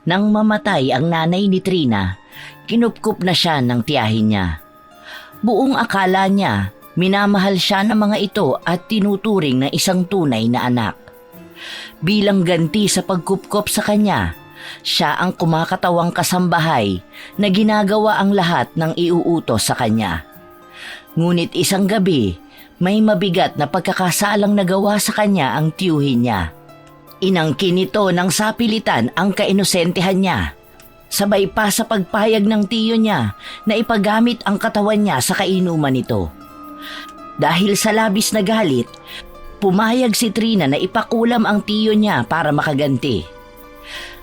Nang mamatay ang nanay ni Trina, kinupkup na siya ng tiyahin niya. Buong akala niya, minamahal siya ng mga ito at tinuturing na isang tunay na anak. Bilang ganti sa pagkupkop sa kanya, siya ang kumakatawang kasambahay na ginagawa ang lahat ng iuutos sa kanya. Ngunit isang gabi, may mabigat na pagkakasalang nagawa sa kanya ang tiyuhin niya. Inangkin nito ng sapilitan ang kainosentehan niya. Sabay pa sa pagpayag ng tiyo niya na ipagamit ang katawan niya sa kainuman nito. Dahil sa labis na galit, pumayag si Trina na ipakulam ang tiyo niya para makaganti.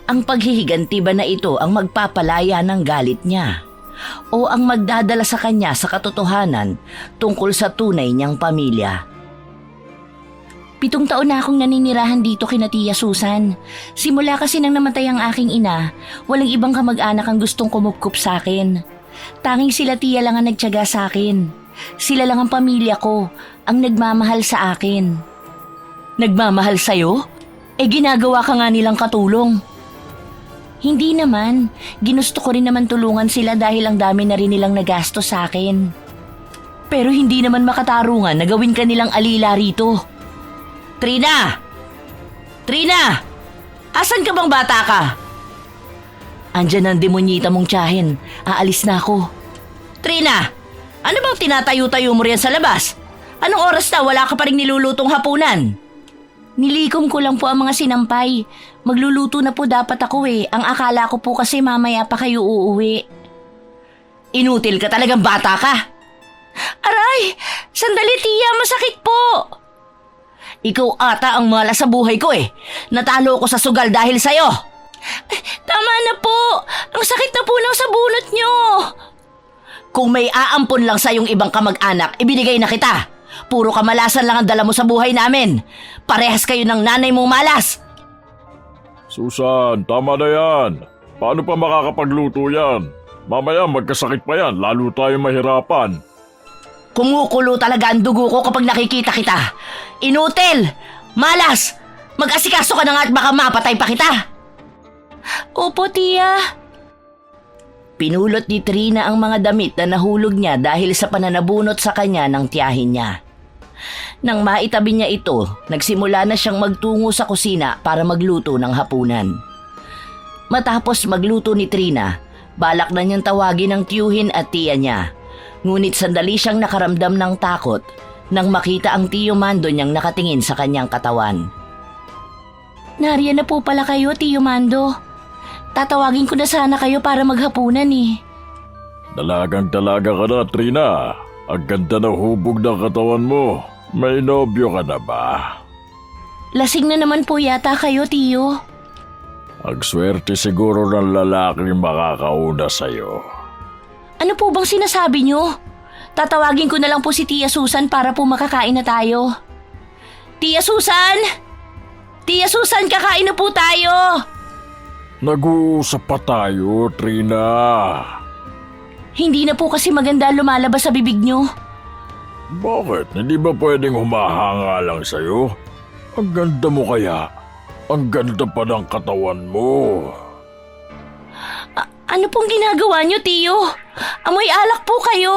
Ang paghihiganti ba na ito ang magpapalaya ng galit niya? O ang magdadala sa kanya sa katotohanan tungkol sa tunay niyang pamilya? 7 taon na akong naninirahan dito kina Tia Susan. Simula kasi nang namatay ang aking ina, walang ibang kamag-anak ang gustong kumupkup sa akin. Tanging sila Tia lang ang nagtiyaga sa akin. Sila lang ang pamilya ko, ang nagmamahal sa akin. Nagmamahal sa'yo? Ginagawa ka nga nilang katulong. Hindi naman. Ginusto ko rin naman tulungan sila dahil ang dami na rin nilang nagasto sa akin. Pero hindi naman makatarungan na gawin ka nilang alila rito. Trina! Trina! Asan ka bang bata ka? Andyan ang demonyita mong tiyahin. Aalis na ako. Trina! Ano bang tinatayo-tayo mo riyan sa labas? Anong oras na wala ka pa rin nilulutong hapunan? Nilikom ko lang po ang mga sinampay. Magluluto na po dapat ako eh. Ang akala ko po kasi mamaya pa kayo uuwi. Inutil ka talagang bata ka. Aray! Sandali Tia, masakit po! Ikaw ata ang malas sa buhay ko eh. Natalo ko sa sugal dahil sa'yo. Tama na po! Ang sakit na po ng sabunot nyo! Kung may aampon lang sa yung ibang kamag-anak, ibinigay na kita. Puro kamalasan lang ang dala mo sa buhay namin. Parehas kayo ng nanay mong malas. Susan, tama na yan. Paano pa makakapagluto yan? Mamaya magkasakit pa yan, lalo tayo mahirapan. Kumukulo talaga ang dugo ko kapag nakikita kita. Inutil! Malas! Mag-asikaso ka na nga at baka mapatay pa kita. Opo, Tia. Pinulot ni Trina ang mga damit na nahulog niya dahil sa pananabunot sa kanya ng tiyahin niya. Nang maitabi niya ito, nagsimula na siyang magtungo sa kusina para magluto ng hapunan. Matapos magluto ni Trina, balak na niyang tawagin ang tiyuhin at tiya niya. Ngunit sandali siyang nakaramdam ng takot nang makita ang Tiyo Mando niyang nakatingin sa kanyang katawan. Nariyan na po pala kayo, Tiyo Mando. Tatawagin ko na sana kayo para maghapunan eh. Dalagang-dalaga ka na, Trina. Ang ganda na hubog ng katawan mo. May nobyo ka na ba? Lasing na naman po yata kayo, Tiyo. Ang swerte siguro ng lalaking makakauna sa'yo. Ano po bang sinasabi niyo? Tatawagin ko na lang po si Tia Susan para po makakain na tayo. Tia Susan! Tia Susan, kakain na po tayo! Nag-uusap pa tayo, Trina. Hindi na po kasi maganda lumalabas sa bibig niyo. Bakit? Hindi ba pwedeng humahanga lang sa'yo? Ang ganda mo kaya. Ang ganda pa ng katawan mo. Ano pong ginagawa niyo, Tiyo? Amoy alak po kayo.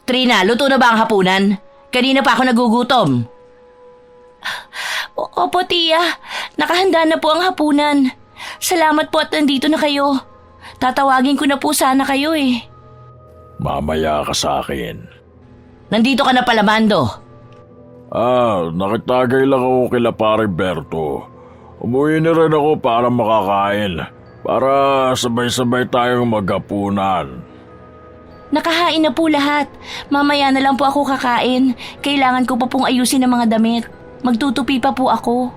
Trina, luto na ba ang hapunan? Kanina pa ako nagugutom. Opo, Tia. Nakahanda na po ang hapunan. Salamat po at nandito na kayo. Tatawagin ko na po sana kayo eh. Mamaya ka sa akin. Nandito ka na pala, Mando. Nakitagay lang ako kila Pare Berto. Umuwi na rin ako para makakain. Para sabay-sabay tayong maghapunan. Nakahain na po lahat. Mamaya na lang po ako kakain. Kailangan ko pa pong ayusin ang mga damit. Magtutupi pa po ako.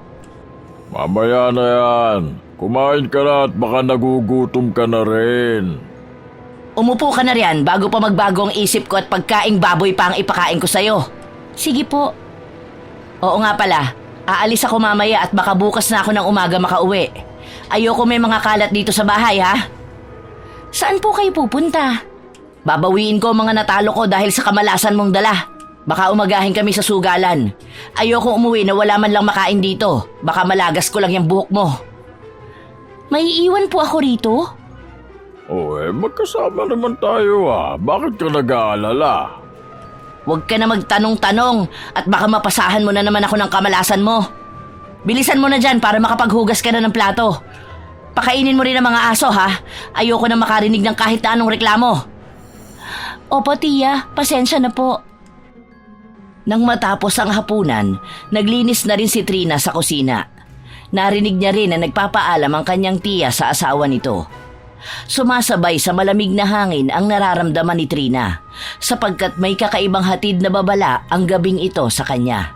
Mamaya na yan. Kumain ka na at baka nagugutom ka na rin. Umupo ka na riyan bago pa magbago ang isip ko at pagkaing baboy pa ang ipakain ko sa'yo. Sige po. Oo nga pala, aalis ako mamaya at baka bukas na ako ng umaga makauwi. Ayoko may mga kalat dito sa bahay, ha? Saan po kayo pupunta? Babawiin ko ang mga natalo ko dahil sa kamalasan mong dala. Baka umagahin kami sa sugalan. Ayoko umuwi na wala man lang makain dito. Baka malagas ko lang yung buhok mo. Maiiwan po ako rito? Magkasama naman tayo Bakit ka nag-aalala? Huwag ka na magtanong-tanong at baka mapasahan mo na naman ako ng kamalasan mo. Bilisan mo na dyan para makapaghugas ka na ng plato. Pakainin mo rin ang mga aso ha. Ayoko na makarinig ng kahit na anong reklamo. Opo, tiya. Pasensya na po. Nang matapos ang hapunan, naglinis na rin si Trina sa kusina. Narinig niya rin na nagpapaalam ang kanyang tiya sa asawa nito. Sumasabay sa malamig na hangin ang nararamdaman ni Trina sapagkat may kakaibang hatid na babala ang gabing ito sa kanya.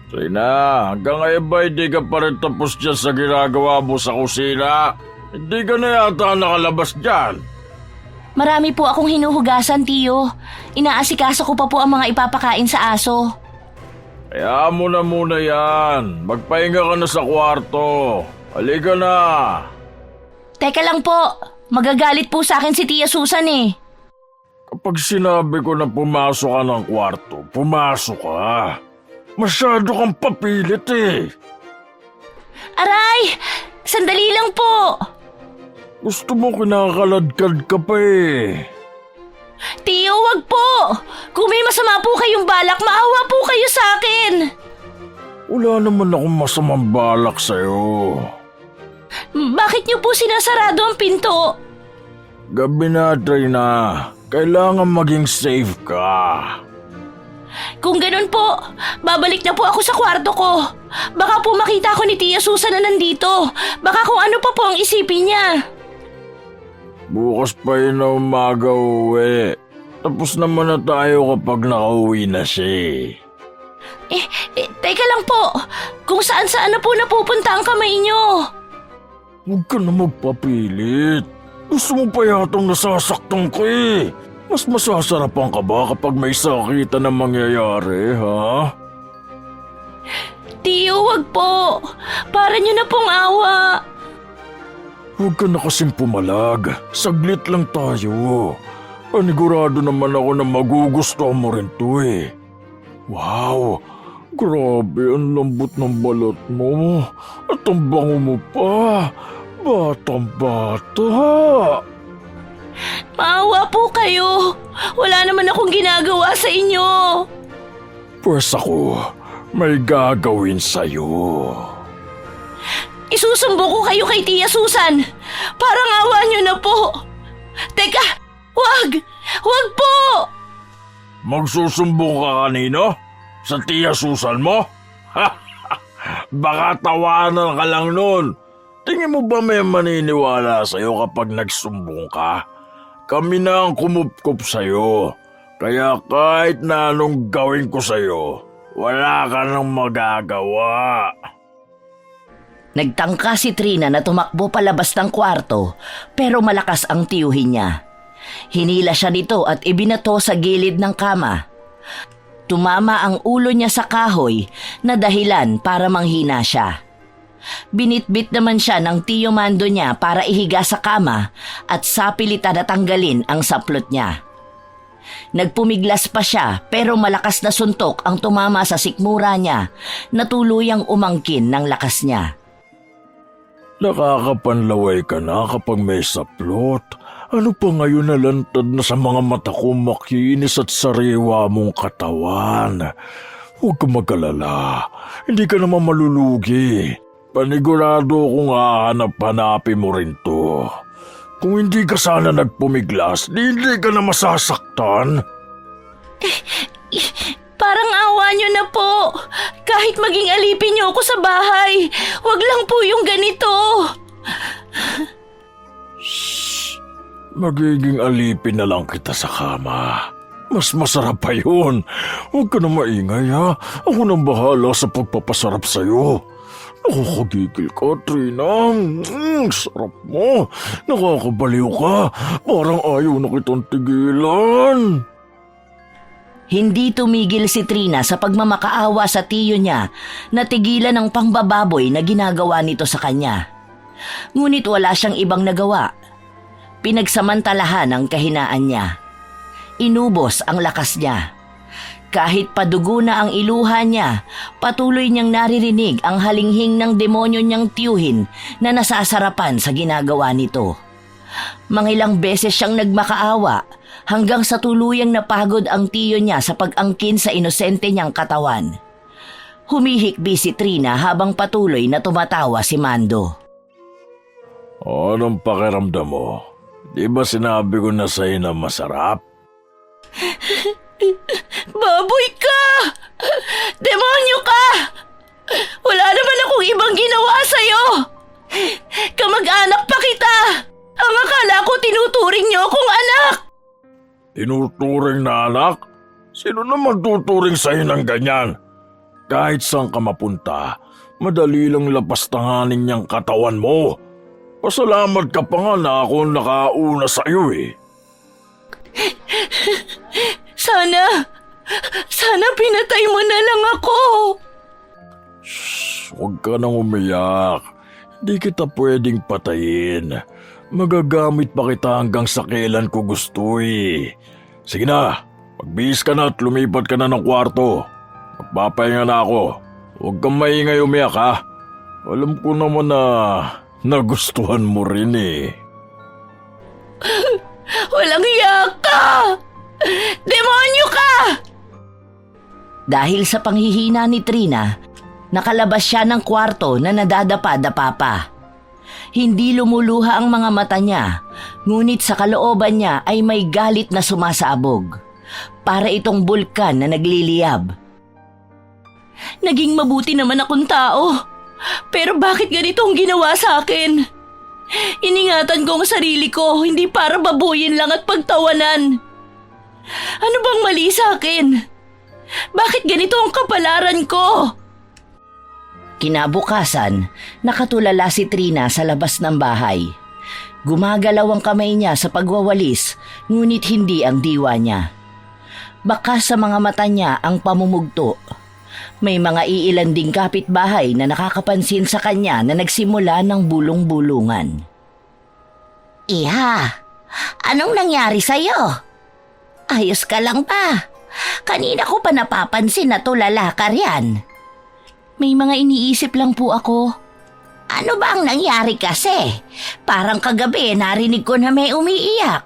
Trina, hanggang ngayon ba hindi ka pa rin tapos dyan sa ginagawa mo sa kusina? Hindi ka na yata nakalabas dyan. Marami po akong hinuhugasan, tiyo. Inaasikaso ko pa po ang mga ipapakain sa aso. Kaya mo na muna yan. Magpahinga ka na sa kwarto. Halika na. Teka lang po. Magagalit po sa akin si Tia Susan eh. Kapag sinabi ko na pumasok ka ng kwarto, pumasok ka. Masyado kang papilit eh. Aray! Sandali lang po. Gusto mo kinakaladkad ka pa eh. Tiyo, wag po. Kung may masama po kayong balak, maawa po kayo sa akin. Wala naman akong masamang balak sa'yo. Bakit niyo po sinasarado ang pinto? Gabi na, Trina. Kailangan maging safe ka. Kung ganun po, babalik na po ako sa kwarto ko. Baka po makita ko ni Tia Susan na nandito. Baka kung ano pa po ang isipin niya. Bukas pa yun na umaga uwi. Tapos naman na tayo kapag nakauwi na siya. Teka lang po. Kung saan-saan na po napupunta ang kamay niyo. Huwag ka na magpapilit. Gusto mo pa yatang nasasaktan ka eh. Mas masasarapan ka ba kapag may sakitan na mangyayari, ha? Tiyo, wag po. Para niyo na pong awa. Huwag ka na kasing pumalag. Saglit lang tayo. Panigurado naman ako na magugustuhan mo rin to eh. Wow! Grabe, ang lambot ng balat mo. At ang bango mo pa. Batang-bata. Maawa po kayo. Wala naman akong ginagawa sa inyo. Pues ako, may gagawin sa'yo. Isusumbo ko kayo kay Tia Susan. Parang awa niyo na po. Teka, wag! Wag po! Magsusumbong ka kanino? Sa Tia Susan mo? Baka tawanan ka lang nun. Tingin mo ba may maniniwala sa'yo kapag nagsumbong ka? Kami na ang kumupkup sa'yo. Kaya kahit na anong gawin ko sa'yo, wala ka nang magagawa. Nagtangka si Trina na tumakbo palabas ng kwarto pero malakas ang tiyuhin niya. Hinila siya nito at ibinato sa gilid ng kama. Tumama ang ulo niya sa kahoy na dahilan para manghina siya. Binitbit naman siya ng tiyo mando niya para ihiga sa kama at sapilitan na tanggalin ang saplot niya. Nagpumiglas pa siya pero malakas na suntok ang tumama sa sikmura niya na tuluyang umangkin ng lakas niya. Nakakapanlaway ka na kapag may saplot. Ano pa ngayon na lantad na sa mga mata ko makinis at sariwa mong katawan? Huwag ka mag-alala. Hindi ka naman malulugi. Panigurado kung hahanap-hanapin mo rin to. Kung hindi ka sana nagpumiglas, hindi ka na masasaktan. Parang awa niyo na po. Kahit maging alipin niyo ako sa bahay, wag lang po yung ganito. Magiging alipin na lang kita sa kama. Mas masarap pa yun. Huwag ka na maingay ha. Ako nang bahala sa pagpapasarap sa'yo. Nakakagigil ka, Trina. Sarap mo. Nakakabaliw ka. Parang ayaw na kitang tigilan. Hindi tumigil si Trina sa pagmamakaawa sa tiyo niya na tigilan ang pangbababoy na ginagawa nito sa kanya. Ngunit wala siyang ibang nagawa. Pinagsamantalahan ang kahinaan niya. Inubos ang lakas niya. Kahit padugo na ang iluha niya, patuloy niyang naririnig ang halinghing ng demonyo niyang tiyuhin na nasasarapan sa ginagawa nito. Mangilang beses siyang nagmakaawa hanggang sa tuluyang napagod ang tiyo niya sa pag-angkin sa inosente niyang katawan. Humihikbi si Trina habang patuloy na tumatawa si Mando. Anong pakiramdam mo? Di ba sinabi ko na sa'yo na masarap? Baboy ka! Demonyo ka! Wala naman akong ibang ginawa sa'yo! Kamag-anak pa kita! Ang akala ko tinuturing niyo akong anak! Tinuturing na anak? Sino naman tuturing sa'yo ng ganyan? Kahit saan ka mapunta, madali lang lapastanganin niyang katawan mo. Pasalamat ka pa nga na ako nakauna sa'yo eh. Sana pinatay mo na lang ako. Shh, huwag ka nang umiyak. Hindi kita pwedeng patayin. Magagamit pa kita hanggang sa kailan ko gusto eh. Sige na, magbihis ka na at lumipat ka na ng kwarto. Magpapahinga na ako. Huwag kang maingay umiyak ha. Alam ko naman na nagustuhan mo rin eh. Walang hiya ka! Demonyo ka! Dahil sa panghihina ni Trina, nakalabas siya ng kwarto na nadadapa-dapa pa. Hindi lumuluha ang mga mata niya, ngunit sa kalooban niya ay may galit na sumasabog. Para itong bulkan na nagliliyab. Naging mabuti naman akong tao. Pero bakit ganito ang ginawa sa akin? Iningatan ko ang sarili ko, hindi para babuyin lang at pagtawanan. Ano bang mali sa akin? Bakit ganito ang kapalaran ko? Kinabukasan, nakatulala si Trina sa labas ng bahay. Gumagalaw ang kamay niya sa pagwawalis, ngunit hindi ang diwa niya. Bakas sa mga mata niya ang pamumugto. May mga iilan ding kapitbahay na nakakapansin sa kanya na nagsimula ng bulong-bulungan. Iha, anong nangyari sa'yo? Ayos ka lang ba? Kanina ko pa napapansin na tulala ka riyan. May mga iniisip lang po ako. Ano ba ang nangyari kasi? Parang kagabi narinig ko na may umiiyak.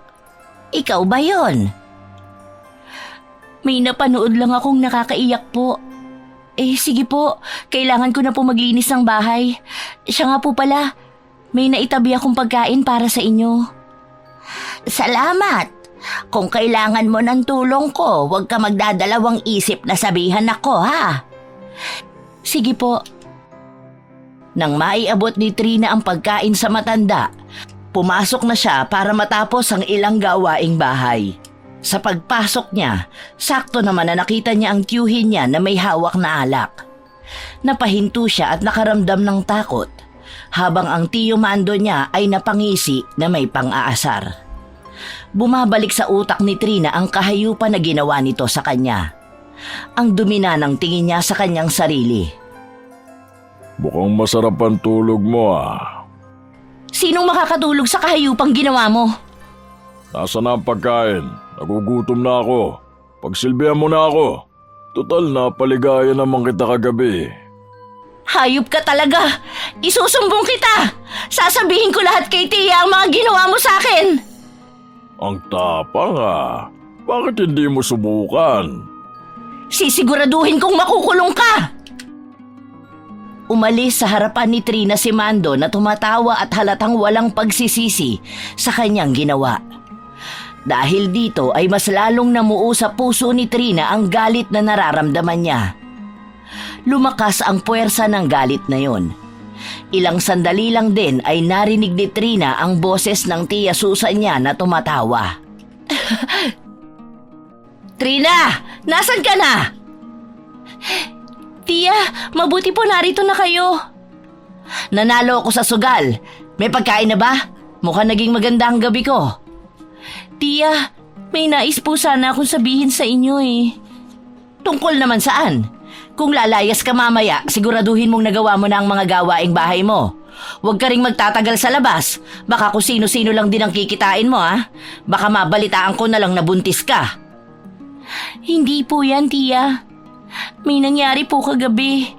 Ikaw ba yon? May napanood lang akong nakakaiyak po. Sige po, kailangan ko na po maglinis ng bahay. Siya nga po pala, may naitabi akong pagkain para sa inyo. Salamat. Kung kailangan mo ng tulong ko, huwag ka magdadalawang isip na sabihan ako ha. Sige po. Nang maiabot ni Trina ang pagkain sa matanda, pumasok na siya para matapos ang ilang gawaing bahay. Sa pagpasok niya, sakto naman na nakita niya ang tiyuhin niya na may hawak na alak. Napahinto siya at nakaramdam ng takot, habang ang tiyo Mando niya ay napangisi na may pang-aasar. Bumabalik sa utak ni Trina ang kahayupan na ginawa nito sa kanya. Ang dumi na ng tingin niya sa kanyang sarili. Mukhang masarap ang tulog mo ah. Sinong makakatulog sa kahayupang ginawa mo? Nasaan na ang pagkain? Nagugutom na ako. Pagsilbihan mo na ako. Total na paligaya naman kita kagabi. Hayop ka talaga! Isusumbong kita! Sasabihin ko lahat kay Tia ang mga ginawa mo sa akin! Ang tapang ah. Bakit hindi mo subukan? Sisiguraduhin kong makukulong ka! Umalis sa harapan ni Trina si Mando na tumatawa at halatang walang pagsisisi sa kanyang ginawa. Dahil dito ay mas lalong namuo sa puso ni Trina ang galit na nararamdaman niya. Lumakas ang puwersa ng galit na yon. Ilang sandali lang din ay narinig ni Trina ang boses ng tiya Susan niya na tumatawa. Trina! Nasaan ka na? Tia, mabuti po narito na kayo. Nanalo ako sa sugal. May pagkain na ba? Mukhang naging maganda ang gabi ko. Tia, may nais po sana akong sabihin sa inyo eh. Tungkol naman saan? Kung lalayas ka mamaya, siguraduhin mong nagawa mo na ang mga gawaing bahay mo. Huwag ka ring magtatagal sa labas. Baka kung sino-sino lang din ang kikitain mo ha. Baka mabalitaan ko na lang na buntis ka. Hindi po yan, tiya. May nangyari po kagabi.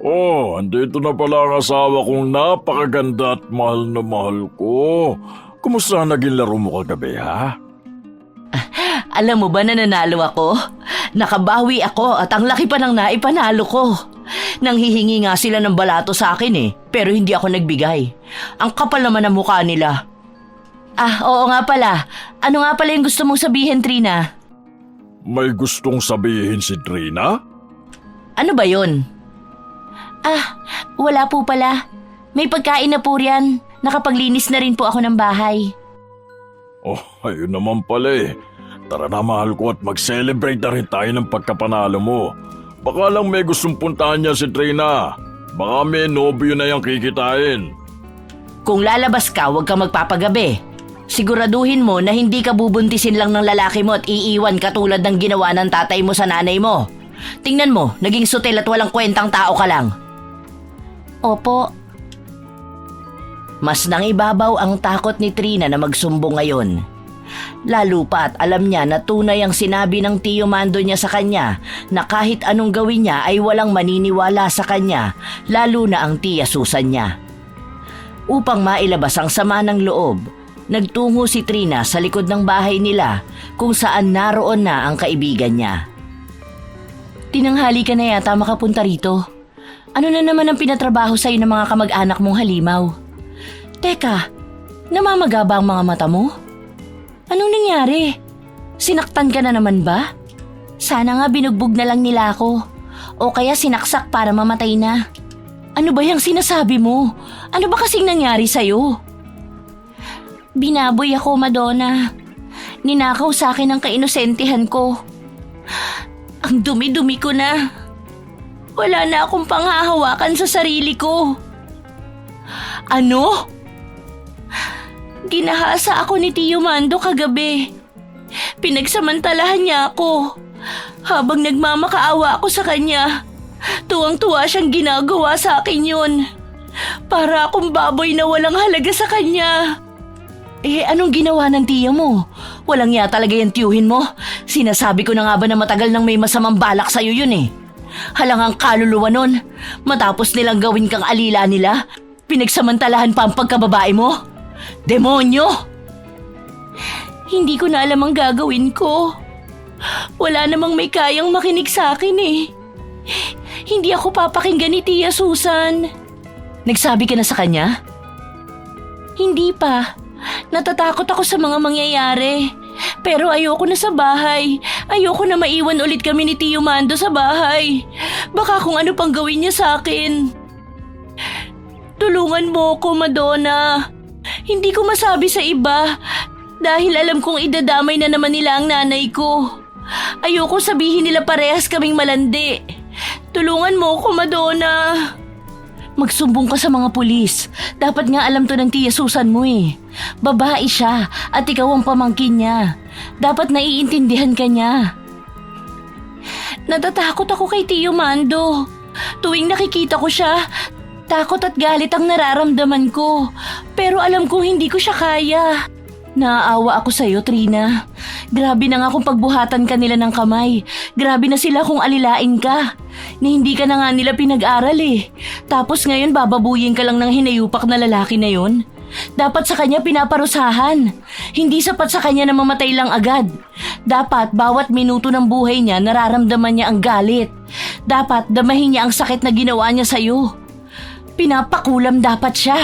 Oh, andito na pala ang asawa kong napakaganda at mahal na mahal ko. Kumusta naging laro mo kagabi, ha? Alam mo ba na nanalo ako? Nakabawi ako at ang laki pa ng naipanalo ko. Nanghihingi nga sila ng balato sa akin pero hindi ako nagbigay. Ang kapal naman ng mukha nila. Oo nga pala. Ano nga pala yung gusto mong sabihin, Trina? May gustong sabihin si Trina? Ano ba yun? Wala po pala. May pagkain na po riyan. Nakapaglinis na rin po ako ng bahay. Oh, ayun naman pala. Tara na mahal ko at mag-celebrate na rin tayo ng pagkapanalo mo. Baka lang may gustong puntahan niya si Trina. Baka may nobyo na yung kikitain. Kung lalabas ka, huwag kang magpapagabi. Siguraduhin mo na hindi ka bubuntisin lang ng lalaki mo at iiwan katulad ng ginawa ng tatay mo sa nanay mo. Tingnan mo, naging sutil at walang kwentang tao ka lang. Opo. Mas nangibabaw ang takot ni Trina na magsumbong ngayon. Lalo pa at alam niya na tunay ang sinabi ng Tio Mando niya sa kanya na kahit anong gawin niya ay walang maniniwala sa kanya, lalo na ang Tia Susan niya. Upang mailabas ang sama ng loob, nagtungo si Trina sa likod ng bahay nila kung saan naroon na ang kaibigan niya. Tinanghali ka na yata makapunta rito. Ano na naman ang pinatrabaho sa'yo ng mga kamag-anak mong halimaw? Teka, namamaga ba ang mga mata mo? Anong nangyari? Sinaktan ka na naman ba? Sana nga binugbog na lang nila ako. O kaya sinaksak para mamatay na. Ano ba yung sinasabi mo? Ano ba kasing nangyari sa'yo? Binaboy ako, Madonna. Ninakaw sa akin ang kainosentihan ko. Ang dumi-dumi ko na. Wala na akong panghahawakan sa sarili ko. Ano? Ginahasa ako ni Tio Mando kagabi. Pinagsamantalahan niya ako. Habang nagmamakaawa ako sa kanya, tuwang-tuwa siyang ginagawa sa akin yun. Para akong baboy na walang halaga sa kanya. Anong ginawa ng tiya mo? Walang ya talaga yung tiyuhin mo. Sinasabi ko na nga ba na matagal nang may masamang balak sa'yo yun Halangang kaluluwa nun. Matapos nilang gawin kang alila nila, pinagsamantalahan pa ang pagkababae mo. Demonyo! Hindi ko na alam ang gagawin ko. Wala namang may kayang makinig sa akin Hindi ako papakinggan ni Tia Susan. Nagsabi ka na sa kanya? Hindi pa. Natatakot ako sa mga mangyayari. Pero ayoko na sa bahay. Ayoko na maiwan ulit kami ni Tio Mando sa bahay. Baka kung ano pang gawin niya sa akin. Tulungan mo ko, Madonna. Hindi ko masabi sa iba dahil alam kong idadamay na naman nila ang nanay ko. Ayoko sabihin nila parehas kaming malandi. Tulungan mo ko, Madonna. Magsumbong ka sa mga pulis. Dapat nga alam to ng Tia Susan mo Babae siya at ikaw ang pamangkin niya. Dapat naiintindihan ka niya. Natatakot ako kay Tio Mando. Tuwing nakikita ko siya, takot at galit ang nararamdaman ko. Pero alam kong hindi ko siya kaya. Naaawa ako sa'yo, Trina. Grabe na nga kung pagbuhatan ka nila ng kamay. Grabe na sila kung alilain ka. Ni hindi ka na nga nila pinag-aral Tapos ngayon bababuyin ka lang ng hinayupak na lalaki na yon. Dapat sa kanya pinaparusahan. Hindi sapat sa kanya na mamatay lang agad. Dapat bawat minuto ng buhay niya nararamdaman niya ang galit. Dapat damahin niya ang sakit na ginawa niya sa'yo. Pinapakulam dapat siya.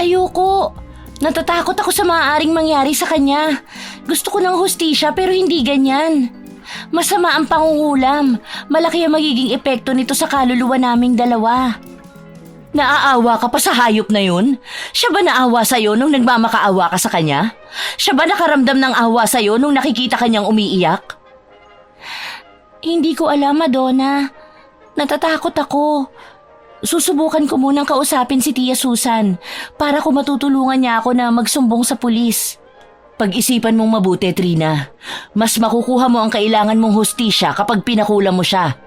Ayoko. Natatakot ako sa maaaring mangyari sa kanya. Gusto ko ng hustisya pero hindi ganyan. Masama ang pangungulam. Malaki ang magiging epekto nito sa kaluluwa naming dalawa. Naaawa ka pa sa hayop na yun? Siya ba naawa sa'yo nung nagmamakaawa ka sa kanya? Siya ba nakaramdam ng awa sa'yo nung nakikita kanyang umiiyak? Hindi ko alam, Madonna. Natatakot ako. Susubukan ko munang kausapin si Tia Susan para kung matutulungan niya ako na magsumbong sa pulis. Pag-isipan mong mabuti, Trina. Mas makukuha mo ang kailangan mong hustisya kapag pinakulam mo siya.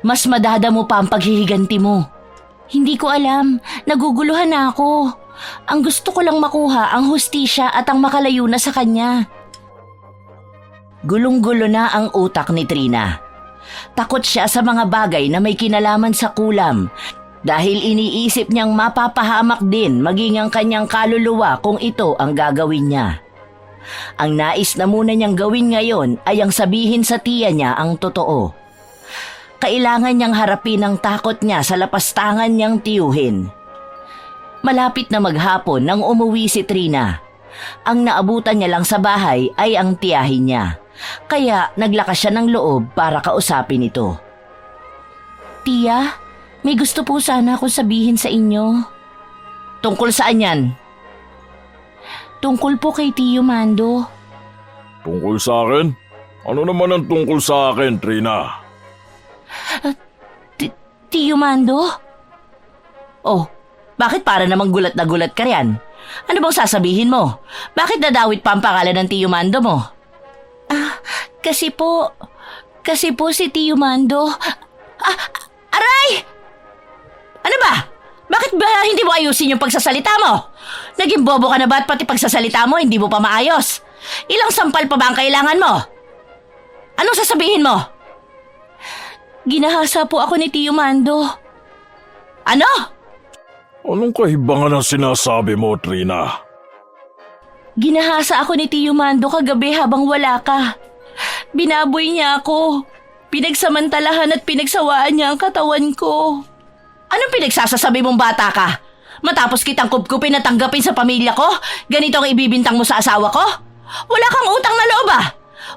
Mas madadamo pa ang paghihiganti mo. Hindi ko alam. Naguguluhan na ako. Ang gusto ko lang makuha ang hustisya at ang makalayo na sa kanya. Gulong-gulo na ang utak ni Trina. Takot siya sa mga bagay na may kinalaman sa kulam dahil iniisip niyang mapapahamak din maging ang kanyang kaluluwa kung ito ang gagawin niya. Ang nais na muna niyang gawin ngayon ay ang sabihin sa tiya niya ang totoo. Kailangan niyang harapin ang takot niya sa lapastangan niyang tiyuhin. Malapit na maghapon nang umuwi si Trina. Ang naabutan niya lang sa bahay ay ang tiyahin niya. Kaya naglakas siya ng loob para kausapin ito. Tiya, may gusto po sana akong sabihin sa inyo. Tungkol saan yan? Tungkol po kay Tiyo Mando. Tungkol sa akin? Ano naman ang tungkol sa akin, Trina? Tiyo Mando? Oh, bakit para namang gulat na gulat ka riyan? Ano bang sasabihin mo? Bakit nadawit pa ang pangalan ng Tiyo Mando mo? Kasi po si Tiyo Mando. Aray! Ano ba? Bakit ba hindi mo ayusin yung pagsasalita mo? Naging bobo ka na ba at pati pagsasalita mo hindi mo pa maayos? Ilang sampal pa ba ang kailangan mo? Anong sasabihin mo? Ginahasa po ako ni Tiyo Mando. Ano? Anong kahibangan ang sinasabi mo, Trina? Ginahasa ako ni Tiyo Mando kagabi habang wala ka. Binaboy niya ako. Pinagsamantalahan at pinagsawaan niya ang katawan ko. Anong pinagsasasabi mong bata ka? Matapos kitang kupkupin at tanggapin sa pamilya ko, ganito ang ibibintang mo sa asawa ko? Wala kang utang na loob ah!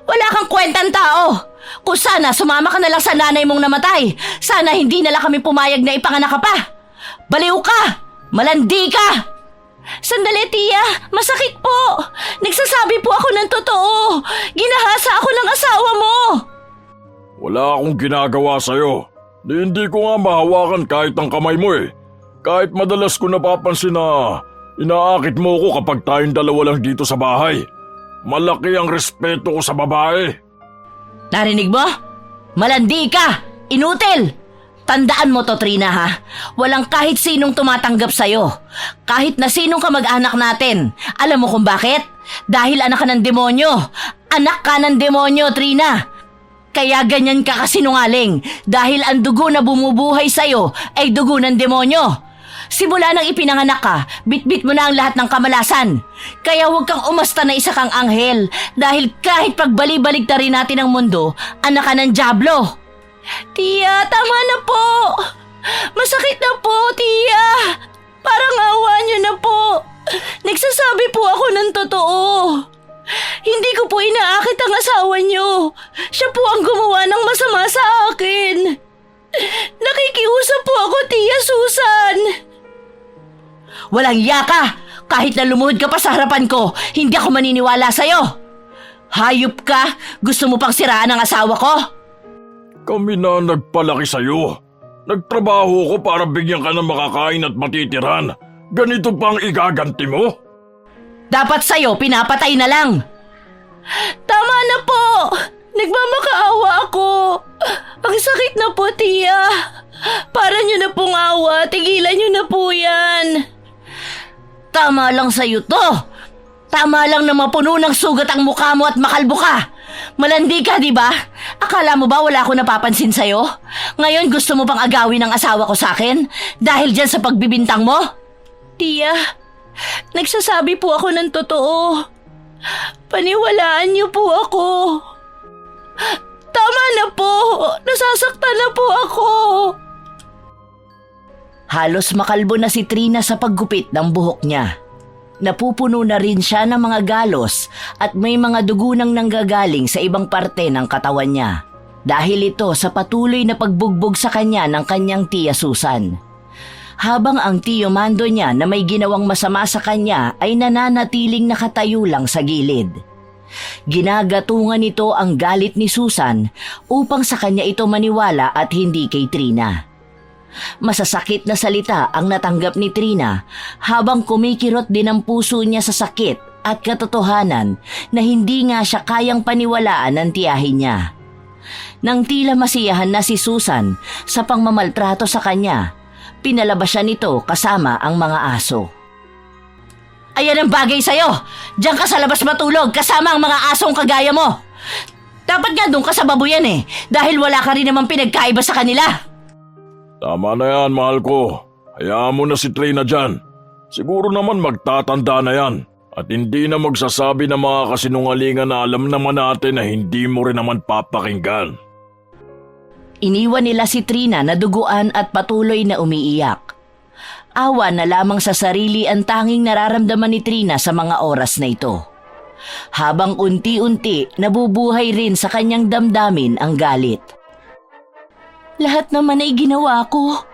Wala kang kwentang tao! Kung sana sumama ka na lang sa nanay mong namatay, sana hindi na lang kami pumayag na ipanganak ka pa! Baliw ka! Malandi ka! Sandali, tiya. Masakit po. Nagsasabi po ako ng totoo. Ginahasa ako ng asawa mo. Wala akong ginagawa sa'yo. Hindi ko nga mahawakan kahit ang kamay mo eh. Kahit madalas ko napapansin na inaakit mo ko kapag tayong dalawa lang dito sa bahay. Malaki ang respeto ko sa babae. Narinig mo? Malandi ka! Inutil! Tandaan mo to, Trina, ha? Walang kahit sinong tumatanggap sa'yo. Kahit na sinong kamag-anak natin. Alam mo kung bakit? Dahil anak ka ng demonyo. Anak ka ng demonyo, Trina. Kaya ganyan ka kasinungaling. Dahil ang dugo na bumubuhay sa'yo ay dugo ng demonyo. Simula nang ipinanganak ka, bitbit mo na ang lahat ng kamalasan. Kaya huwag kang umasta na isa kang anghel. Dahil kahit pagbali-balik na rin natin ang mundo, anak ka ng dyablo. Tiya, tama na po. Masakit na po, tiya. Parang awa niyo na po. Nagsasabi po ako ng totoo. Hindi ko po inaakit ang asawa niyo. Siya po ang gumawa ng masama sa akin. Nakikiusap po ako, Tiya Susan. Walang iya ka! Kahit na lumuhod ka pa sa harapan ko, hindi ako maniniwala sa'yo. Hayop ka! Gusto mo pang siraan ang asawa ko? Kami na nagpalaki sa'yo. Nagtrabaho ko para bigyan ka ng makakain at matitiran. Ganito pang igaganti mo? Dapat sa'yo, pinapatay na lang. Tama na po. Nagmamakaawa ako. Ang sakit na po, tiya. Para niyo na pong awa. Tigilan niyo na po yan. Tama lang sa'yo to. Tama lang na mapuno ng sugat ang mukha mo at makalbo ka. Malandi ka, di ba? Akala mo ba wala ako napapansin sa'yo? Ngayon gusto mo pang agawin ang asawa ko sa akin? Dahil dyan sa pagbibintang mo? Tiya, nagsasabi po ako ng totoo. Paniwalaan niyo po ako. Tama na po. Nasasaktan na po ako. Halos makalbo na si Trina sa paggupit ng buhok niya. Napupuno na rin siya ng mga galos at may mga dugo nang nanggagaling sa ibang parte ng katawan niya. Dahil ito sa patuloy na pagbugbog sa kanya ng kanyang tiya Susan. Habang ang tiyo Mando niya na may ginawang masama sa kanya ay nananatiling nakatayo lang sa gilid. Ginagatungan nito ang galit ni Susan upang sa kanya ito maniwala at hindi kay Trina. Masasakit na salita ang natanggap ni Trina habang kumikirot din ang puso niya sa sakit at katotohanan na hindi nga siya kayang paniwalaan ng tiyahin niya. Nang tila masiyahan na si Susan sa pangmamaltrato sa kanya, pinalabas siya nito kasama ang mga aso. Ayan ang bagay sa'yo! Diyan ka sa labas matulog kasama ang mga asong kagaya mo! Dapat nga doon ka sa babuyan dahil wala ka rin naman pinagkaiba sa kanila. Tama na yan, mahal ko. Hayaan mo na si Trina dyan. Siguro naman magtatanda na yan. At hindi na magsasabi ng mga kasinungalingan na alam naman natin na hindi mo rin naman papakinggan. Iniwan nila si Trina na duguan at patuloy na umiiyak. Awa na lamang sa sarili ang tanging nararamdaman ni Trina sa mga oras na ito. Habang unti-unti nabubuhay rin sa kanyang damdamin ang galit. Lahat naman ay ginawa ko.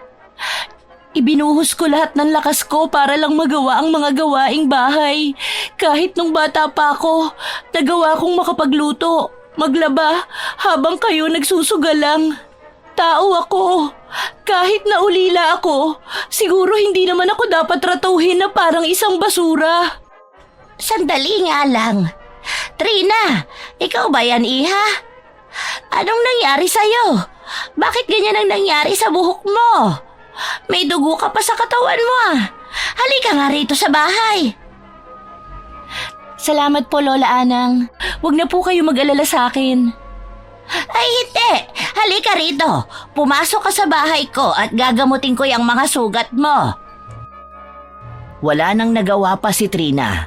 Ibinuhos ko lahat ng lakas ko para lang magawa ang mga gawaing bahay. Kahit nung bata pa ako, nagawa kong makapagluto, maglaba, habang kayo nagsusugalang. Tao ako. Kahit naulila ako, siguro hindi naman ako dapat tratuhin na parang isang basura. Sandali nga lang. Trina, ikaw ba yan, iha? Anong nangyari sa'yo? Bakit ganyan ang nangyari sa buhok mo? May dugo ka pa sa katawan mo Halika nga rito sa bahay. Salamat po, Lola Anang. Huwag na po kayo mag-alala sa akin. Ay hindi, halika rito. Pumasok ka sa bahay ko at gagamutin ko yung mga sugat mo. Wala nang nagawa pa si Trina.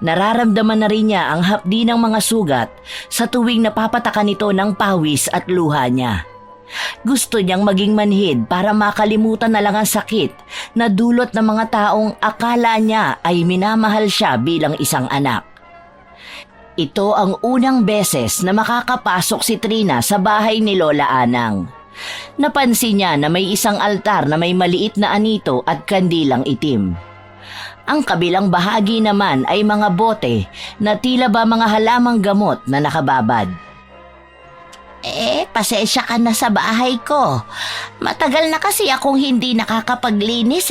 Nararamdaman na rin niya ang hapdi ng mga sugat sa tuwing napapatakan nito ng pawis at luha niya. Gusto niyang maging manhid para makalimutan na lang ang sakit na dulot ng mga taong akala niya ay minamahal siya bilang isang anak. Ito ang unang beses na makakapasok si Trina sa bahay ni Lola Anang. Napansin niya na may isang altar na may maliit na anito at kandilang itim. Ang kabilang bahagi naman ay mga bote na tila ba mga halamang gamot na nakababad. Pasensya ka na sa bahay ko. Matagal na kasi akong hindi nakakapaglinis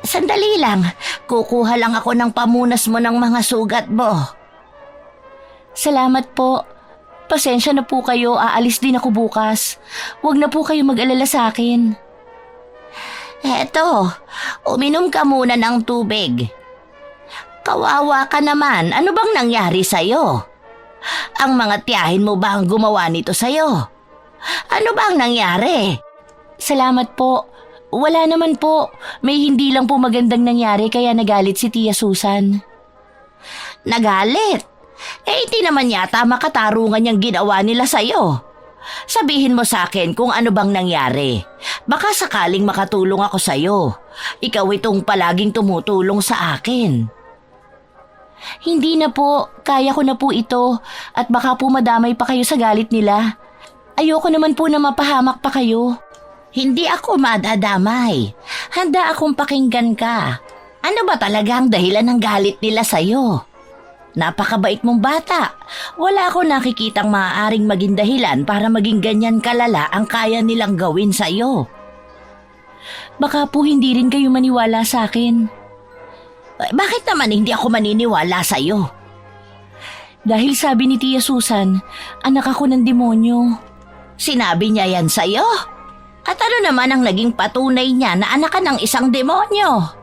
Sandali lang, kukuha lang ako ng pamunas mo ng mga sugat mo. Salamat po. Pasensya na po kayo, aalis din ako bukas. Huwag na po kayo mag-alala sa akin. Eto, uminom ka muna ng tubig. Kawawa ka naman, ano bang nangyari sa'yo? Ang mga tiyahin mo ba ang gumawa nito sa'yo? Ano bang nangyari? Salamat po. Wala naman po. May hindi lang po magandang nangyari kaya nagalit si Tia Susan. Nagalit? Hindi naman yata makatarungan yung ginawa nila sa'yo. Sabihin mo sa akin kung ano bang nangyari. Baka sakaling makatulong ako sa'yo. Ikaw itong palaging tumutulong sa akin. Hindi na po. Kaya ko na po ito. At baka po madamay pa kayo sa galit nila. Ayoko naman po na mapahamak pa kayo. Hindi ako madadamay. Handa akong pakinggan ka. Ano ba talaga ang dahilan ng galit nila sa'yo? Napakabait mong bata. Wala ako nakikitang maaaring maging dahilan para maging ganyan kalala ang kaya nilang gawin sa'yo. Baka po hindi rin kayo maniwala sa akin. Bakit naman hindi ako maniniwala sa'yo? Dahil sabi ni Tia Susan, anak ako ng demonyo. Sinabi niya yan sa'yo? At ano naman ang naging patunay niya na anak ka ng isang demonyo?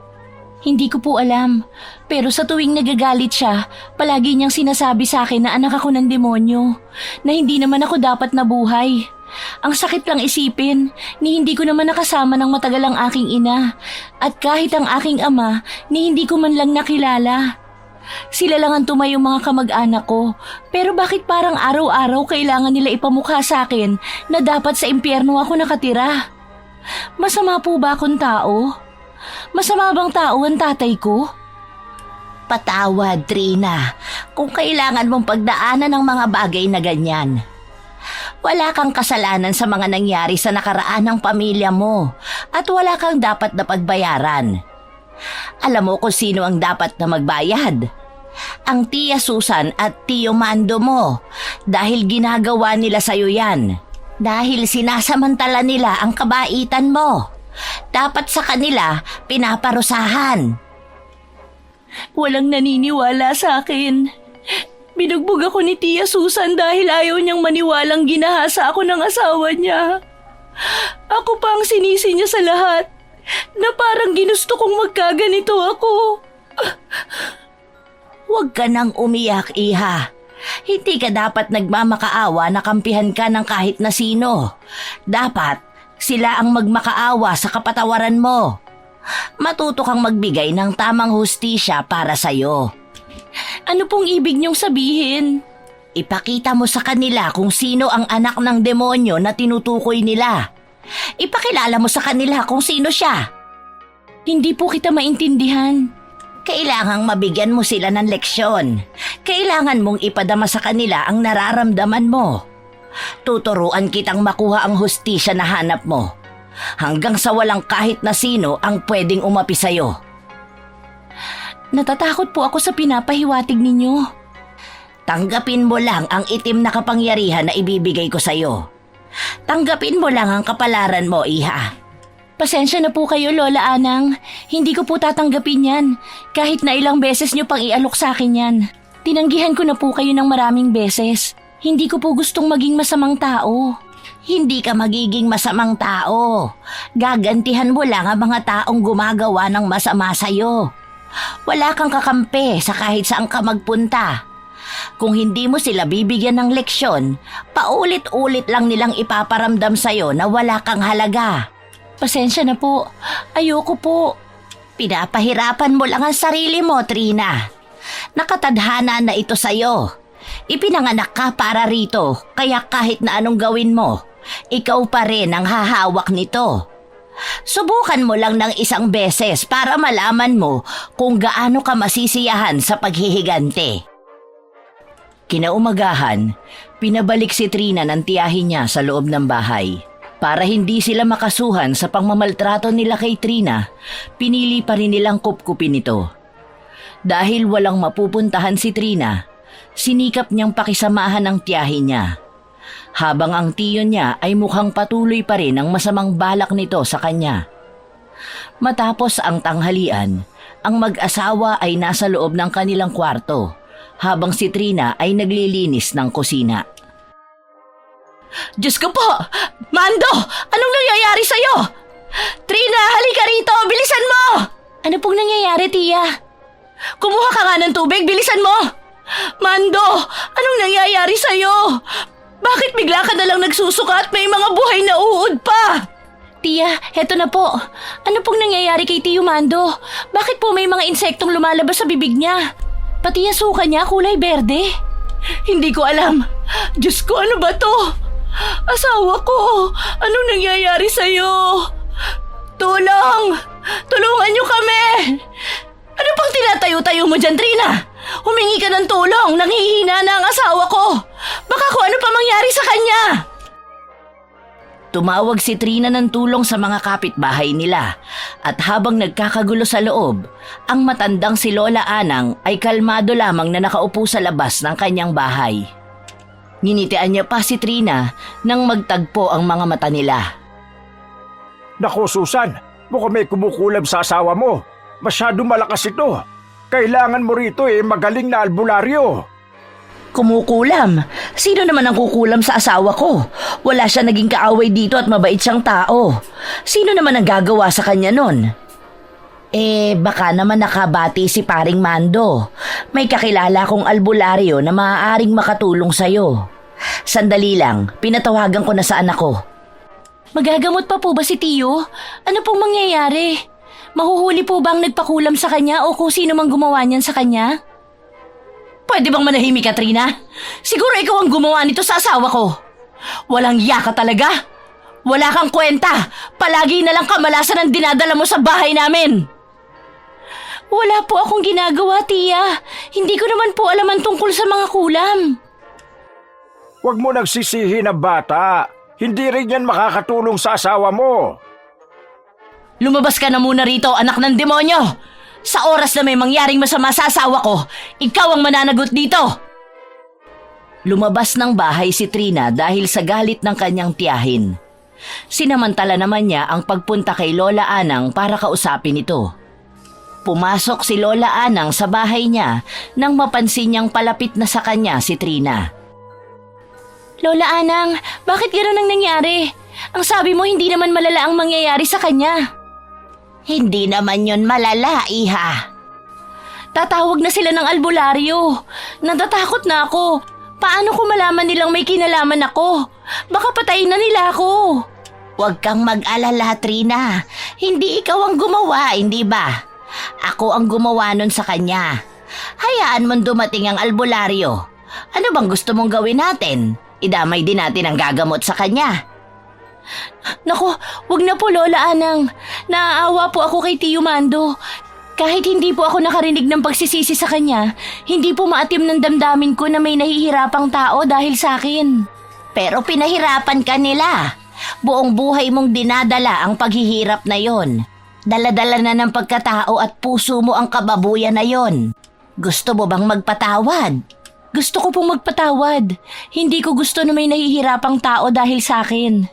Hindi ko po alam. Pero sa tuwing nagagalit siya, palagi niyang sinasabi sa akin na anak ako ng demonyo. Na hindi naman ako dapat nabuhay. Ang sakit lang isipin, ni hindi ko naman nakasama ng matagal ang aking ina. At kahit ang aking ama, ni hindi ko man lang nakilala. Sila lang ang tumayong mga kamag-anak ko. Pero bakit parang araw-araw kailangan nila ipamukha sa akin na dapat sa impyerno ako nakatira? Masama po ba akong tao? Masama bang tao ang tatay ko? Patawad, Trina, kung kailangan mong pagdaanan ng mga bagay na ganyan. Wala kang kasalanan sa mga nangyari sa nakaraan ng pamilya mo at wala kang dapat na pagbayaran. Alam mo kung sino ang dapat na magbayad? Ang Tia Susan at Tio Mando mo dahil ginagawa nila sa'yo yan. Dahil sinasamantala nila ang kabaitan mo. Dapat sa kanila pinaparusahan. Walang naniniwala sa akin. Binugbog ako ni Tia Susan dahil ayaw niyang maniwalang ginahasa ako ng asawa niya. Ako pa ang sinisi niya sa lahat, na parang ginusto kong magkaganito ako. Huwag ka nang umiyak, iha. Hindi ka dapat nagmamakaawa na kampihan ka ng kahit na sino. Dapat sila ang magmakaawa sa kapatawaran mo. Matuto kang magbigay ng tamang hustisya para sa'yo. Ano pong ibig niyong sabihin? Ipakita mo sa kanila kung sino ang anak ng demonyo na tinutukoy nila. Ipakilala mo sa kanila kung sino siya. Hindi po kita maintindihan. Kailangang mabigyan mo sila ng leksyon. Kailangan mong ipadama sa kanila ang nararamdaman mo. Tuturuan kitang makuha ang hustisya na hanap mo. Hanggang sa walang kahit na sino ang pwedeng umapi sa'yo. Natatakot po ako sa pinapahiwatig ninyo. Tanggapin mo lang ang itim na kapangyarihan na ibibigay ko sa'yo. Tanggapin mo lang ang kapalaran mo, iha. Pasensya na po kayo, Lola Anang. Hindi ko po tatanggapin yan. Kahit na ilang beses nyo pang ialok sa akin yan. Tinanggihan ko na po kayo ng maraming beses. Hindi ko po gustong maging masamang tao. Hindi ka magiging masamang tao. Gagantihan mo lang ang mga taong gumagawa ng masama sa'yo. Wala kang kakampi sa kahit saan ka magpunta. Kung hindi mo sila bibigyan ng leksyon, paulit-ulit lang nilang ipaparamdam sa'yo na wala kang halaga. Pasensya na po. Ayoko po. Pinapahirapan mo lang ang sarili mo, Trina. Nakatadhana na ito sa'yo. Ipinanganak ka para rito, kaya kahit na anong gawin mo, ikaw pa rin ang hahawak nito. Subukan mo lang ng isang beses para malaman mo kung gaano ka masisiyahan sa paghihigante. Kinaumagahan, pinabalik si Trina ng tiyahin niya sa loob ng bahay. Para hindi sila makasuhan sa pangmamaltrato nila kay Trina, pinili pa rin nilang kupkupin ito. Dahil walang mapupuntahan si Trina, sinikap niyang pakisamahan ang tiyahin niya. Habang ang tiyo niya ay mukhang patuloy pa rin ang masamang balak nito sa kanya. Matapos ang tanghalian, ang mag-asawa ay nasa loob ng kanilang kwarto, habang si Trina ay naglilinis ng kusina. Diyos ko po! Mando! Anong nangyayari sa'yo? Trina, halika rito! Bilisan mo! Ano pong nangyayari, tiya? Kumuha ka nga ng tubig! Bilisan mo! Mando! Anong nangyayari sa'yo? Bakit bigla ka na lang nagsusuka at may mga buhay na uod pa? Tiya, heto na po. Ano pong nangyayari kay Tiyo Mando? Bakit po may mga insektong lumalabas sa bibig niya? Pati yung suka niya kulay berde. Hindi ko alam. Diyos ko, ano ba to? Asawa ko, anong nangyayari sa'yo? Tulong! Tulungan niyo kami! Ano pang tinatayo-tayo mo dyan, Trina? Humingi ka ng tulong, nanghihina na ang asawa ko. Baka kung ano pa mangyari sa kanya. Tumawag si Trina ng tulong sa mga kapitbahay nila at habang nagkakagulo sa loob, ang matandang si Lola Anang ay kalmado lamang na nakaupo sa labas ng kanyang bahay. Nginitian niya pa si Trina nang magtagpo ang mga mata nila. Naku, Susan, mukhang may kumukulam sa asawa mo. Masyado malakas ito. Kailangan mo rito magaling na albularyo. Kumukulam? Sino naman ang kukulam sa asawa ko? Wala siya naging kaaway dito at mabait siyang tao. Sino naman ang gagawa sa kanya nun? Baka naman nakabati si paring Mando. May kakilala kong albularyo na maaaring makatulong sa'yo. Sandali lang, pinatawagan ko na sa anak ko. Magagamot pa po ba si Tiyo? Ano pong mangyayari? Mahuhuli po bang nagpakulam sa kanya o kung sino mang gumawa niyan sa kanya? Pwede bang manahimik ka, Trina? Siguro ikaw ang gumawa nito sa asawa ko. Walang yaka talaga. Wala kang kwenta. Palagi na lang kamalasan ang dinadala mo sa bahay namin. Wala po akong ginagawa, tiya. Hindi ko naman po alam ang tungkol sa mga kulam. Huwag mo nagsisihin ang bata. Hindi rin yan makakatulong sa asawa mo. Lumabas ka na muna rito, anak ng demonyo! Sa oras na may mangyaring masama sa asawa ko, ikaw ang mananagot dito! Lumabas ng bahay si Trina dahil sa galit ng kanyang tiyahin. Sinamantala naman niya ang pagpunta kay Lola Anang para kausapin ito. Pumasok si Lola Anang sa bahay niya nang mapansin niyang palapit na sa kanya si Trina. Lola Anang, bakit gano'n ang nangyari? Ang sabi mo hindi naman malala ang mangyayari sa kanya. Hindi naman yon malala, iha. Tatawag na sila ng albularyo. Natatakot na ako. Paano kung malaman nilang may kinalaman ako? Baka patayin na nila ako. Huwag kang mag-alala, Trina. Hindi ikaw ang gumawa, hindi ba? Ako ang gumawa nun sa kanya. Hayaan mong dumating ang albularyo. Ano bang gusto mong gawin natin? Idamay din natin ang gagamot sa kanya. Naku, wag na po Lola Anang. Naaawa po ako kay Tio Mando. Kahit hindi po ako nakarinig ng pagsisisi sa kanya, hindi po maatim ng damdamin ko na may nahihirapang tao dahil sa akin. Pero pinahirapan ka nila. Buong buhay mong dinadala ang paghihirap na yon. Daladala na ng pagkatao at puso mo ang kababuyan na yon. Gusto mo bang magpatawad? Gusto ko pong magpatawad. Hindi ko gusto na may nahihirapang tao dahil sa akin.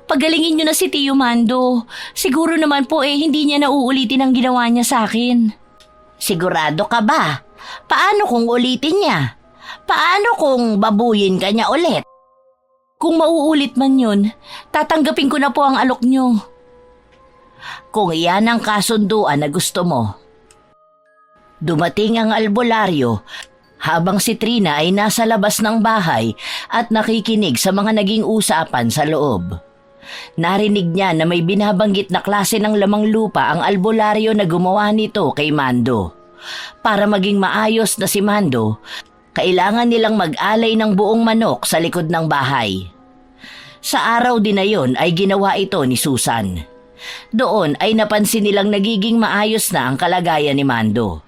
Pagalingin niyo na si Tio Mando. Siguro naman po hindi niya nauulitin ang ginawa niya sa akin. Sigurado ka ba? Paano kung ulitin niya? Paano kung babuyin ka niya ulit? Kung mauulit man yun, tatanggapin ko na po ang alok niyo. Kung iyan ang kasunduan na gusto mo. Dumating ang albularyo habang si Trina ay nasa labas ng bahay at nakikinig sa mga naging usapan sa loob. Narinig niya na may binabanggit na klase ng lamang lupa ang albularyo na gumawa nito kay Mando. Para maging maayos na si Mando, kailangan nilang mag-alay ng buong manok sa likod ng bahay. Sa araw din na yon ay ginawa ito ni Susan. Doon ay napansin nilang nagiging maayos na ang kalagayan ni Mando.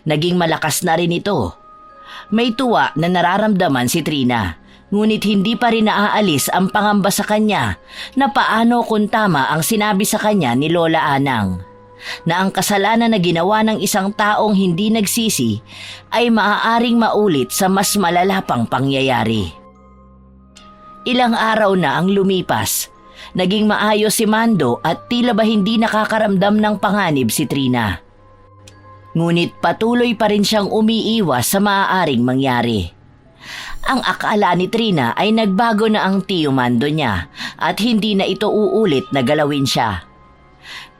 Naging malakas na rin ito. May tuwa na nararamdaman si Trina, ngunit hindi pa rin naaalis ang pangamba sa kanya na paano kung tama ang sinabi sa kanya ni Lola Anang, na ang kasalanan na ginawa ng isang taong hindi nagsisi ay maaaring maulit sa mas malala pang pangyayari. Ilang araw na ang lumipas, naging maayos si Mando at tila ba hindi nakakaramdam ng panganib si Trina. Ngunit patuloy pa rin siyang umiiwas sa maaaring mangyari. Ang akala ni Trina ay nagbago na ang Tio Mando niya at hindi na ito uulit na galawin siya.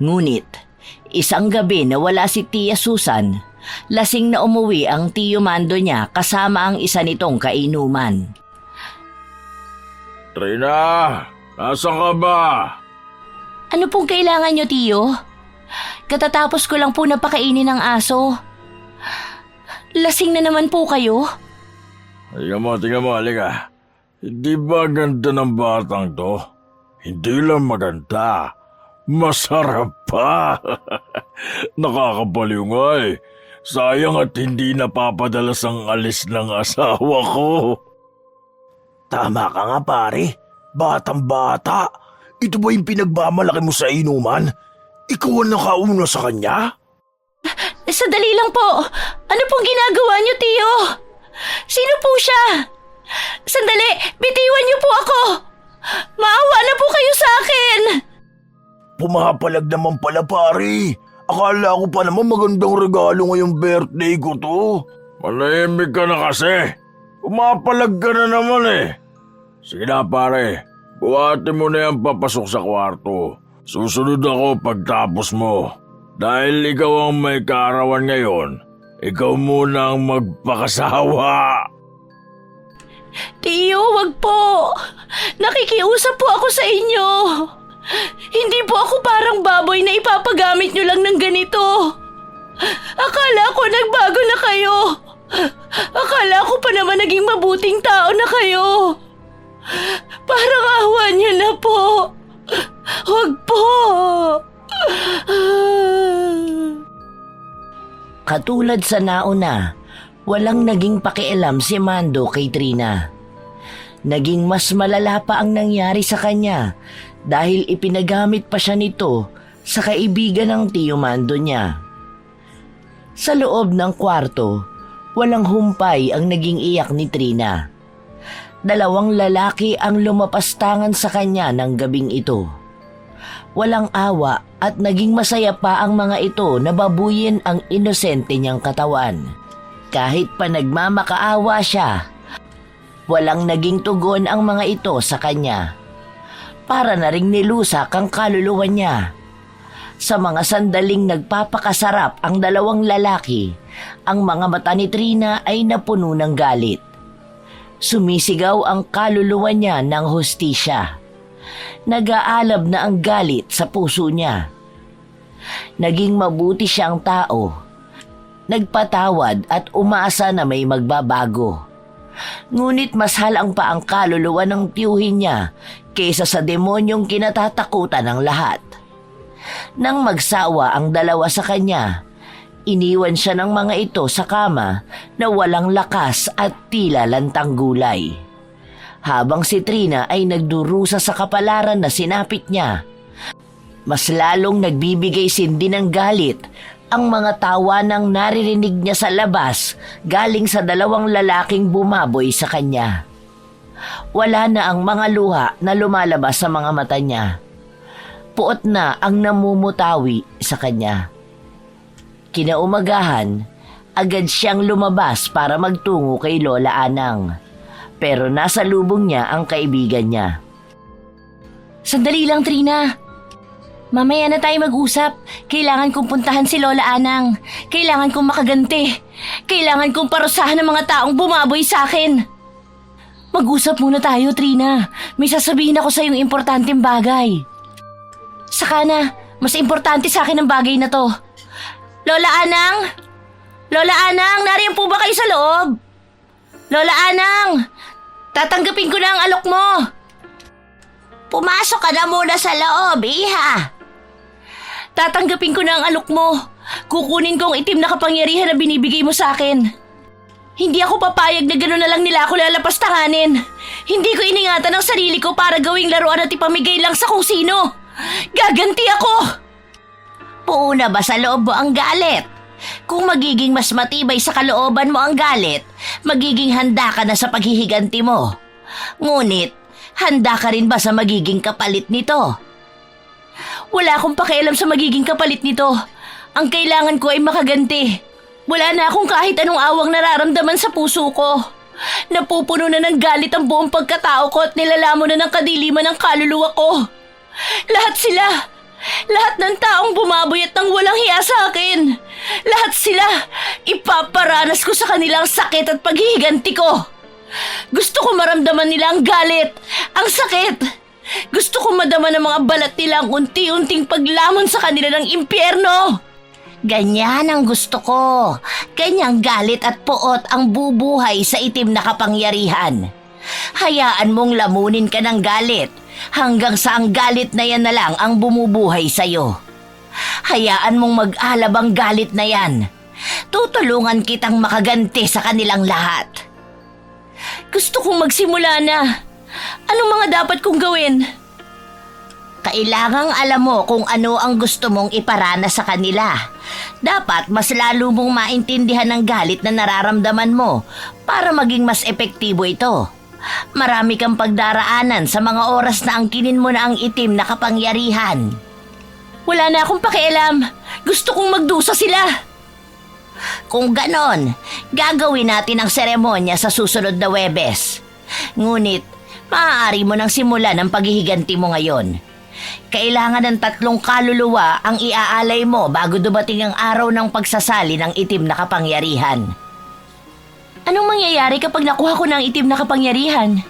Ngunit, isang gabi na wala si Tia Susan, lasing na umuwi ang Tio Mando niya kasama ang isa nitong kainuman. Trina, nasaan ka ba? Ano pong kailangan niyo, Tio? Katatapos ko lang po napakainin ng aso. Lasing na naman po kayo? Tingnan mo, halika. Hindi ba ganda ng batang to? Hindi lang maganda. Masarap pa. Nakakabaliw nga eh. Sayang at hindi napapadalas ang alis ng asawa ko. Tama ka nga pare, batang-bata. Ito ba yung pinagmamalaki mo sa inuman? Ikaw ang nakauna sa kanya? Sadali lang po. Ano pong ginagawa niyo, Tio? Sino po siya? Sandali, bitiwan niyo po ako. Maawa na po kayo sa akin. Pumapalag naman pala pare. Akala ko pa naman magandang regalo ngayong birthday ko to. Manahimik ka na kasi. Umapalag ka na naman eh. Sige na pare, buhatin mo na yan papasok sa kwarto. Susunod ako pagtapos mo. Dahil ikaw ang may kaarawan ngayon, ikaw muna ang magpakasawa. Tio, wag po. Nakikiusap po ako sa inyo. Hindi po ako parang baboy na ipapagamit niyo lang ng ganito. Akala ko nagbago na kayo. Akala ko pa naman naging mabuting tao na kayo. Parang awa niyo na po. Wag po. Katulad sa nauna, walang naging pakialam si Mando kay Trina. Naging mas malala pa ang nangyari sa kanya dahil ipinagamit pa siya nito sa kaibigan ng Tio Mando niya. Sa loob ng kwarto, walang humpay ang naging iyak ni Trina. 2 lalaki ang lumapastangan sa kanya ng gabing ito. Walang awa at naging masaya pa ang mga ito na babuyin ang inosente niyang katawan. Kahit pa nagmamakaawa siya, walang naging tugon ang mga ito sa kanya. Para na ring nilusak ang kaluluwa niya. Sa mga sandaling nagpapakasarap ang 2 lalaki, ang mga mata ni Trina ay napuno ng galit. Sumisigaw ang kaluluwa niya ng hustisya. Nag-aalab na ang galit sa puso niya. Naging mabuti siyang tao. Nagpatawad at umaasa na may magbabago. Ngunit mas halang pa ang kaluluwa ng tiyuhin niya kaysa sa demonyong kinatatakutan ng lahat. Nang magsawa ang dalawa sa kanya, iniwan siya ng mga ito sa kama na walang lakas at tila lantang gulay. Habang si Trina ay nagdurusa sa kapalaran na sinapit niya, mas lalong nagbibigay sindi ng galit ang mga tawanang naririnig niya sa labas galing sa dalawang lalaking bumaboy sa kanya. Wala na ang mga luha na lumalabas sa mga mata niya. Puot na ang namumutawi sa kanya. Kinaumagahan, agad siyang lumabas para magtungo kay Lola Anang. Pero nasa lubong niya ang kaibigan niya. Sandali lang, Trina. Mamaya na tayo mag-usap. Kailangan kong puntahan si Lola Anang. Kailangan kong makaganti. Kailangan kong parusahan ng mga taong bumaboy sa akin. Mag-usap muna tayo, Trina. May sasabihin ako sa iyong importanteng bagay. Saka na, mas importante sa akin ang bagay na to. Lola Anang! Lola Anang, nariyan po ba kayo sa loob? Lola Anang! Tatanggapin ko na ang alok mo! Pumasok ka na muna sa loob, iha. Tatanggapin ko na ang alok mo. Kukunin ko ang itim na kapangyarihan na binibigay mo sa akin. Hindi ako papayag na gano'n na lang nila ako lalapastanganin. Hindi ko iningatan ang sarili ko para gawing laruan at ipamigay lang sa kung sino. Gaganti ako! Puuna ba sa loob mo ang galit? Kung magiging mas matibay sa kalooban mo ang galit, magiging handa ka na sa paghihiganti mo. Ngunit, handa ka rin ba sa magiging kapalit nito? Wala akong pakialam sa magiging kapalit nito. Ang kailangan ko ay makaganti. Wala na akong kahit anong awang nararamdaman sa puso ko. Napupuno na ng galit ang buong pagkatao ko at nilalamon na ng kadiliman ng kaluluwa ko. Lahat sila, lahat ng taong bumaboy at nang walang hiya sa akin. Lahat sila, ipaparanas ko sa kanilang sakit at paghihiganti ko. Gusto ko maramdaman nila ang galit, ang sakit. Gusto ko madama ng mga balat nila ang unti-unting paglamon sa kanila ng impyerno. Ganyan ang gusto ko. Ganyang galit at puot ang bubuhay sa itim na kapangyarihan. Hayaan mong lamunin ka ng galit hanggang sa ang galit na yan na lang ang bumubuhay sa'yo. Hayaan mong mag-alab ang galit na yan. Tutulungan kitang makaganti sa kanilang lahat. Gusto kong magsimula na. Anong mga dapat kong gawin? Kailangang alam mo kung ano ang gusto mong iparana sa kanila. Dapat mas lalo mong maintindihan ang galit na nararamdaman mo para maging mas epektibo ito. Marami kang pagdaraanan sa mga oras na angkinin mo na ang itim na kapangyarihan. Wala na akong pakialam. Gusto kong magdusa sila. Kung ganon, gagawin natin ang seremonya sa susunod na Huwebes. Ngunit, maaari mo nang simulan ang paghihiganti mo ngayon. Kailangan ng 3 kaluluwa ang iaalay mo bago dumating ang araw ng pagsasali ng itim na kapangyarihan. Anong mangyayari kapag nakuha ko ng itim na kapangyarihan?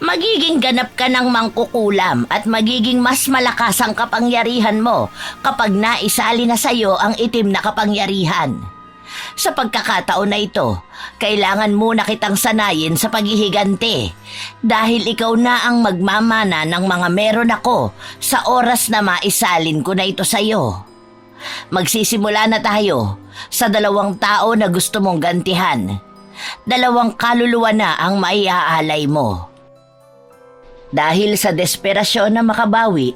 Magiging ganap ka ng mangkukulam at magiging mas malakas ang kapangyarihan mo kapag naisali na sa'yo ang itim na kapangyarihan. Sa pagkakataon na ito, kailangan muna kitang sanayin sa paghihiganti dahil ikaw na ang magmamana ng mga meron ako sa oras na maisalin ko na ito sa'yo. Magsisimula na tayo sa 2 tao na gusto mong gantihan. 2 kaluluwa na ang maiaalay mo. Dahil sa desperasyon na makabawi,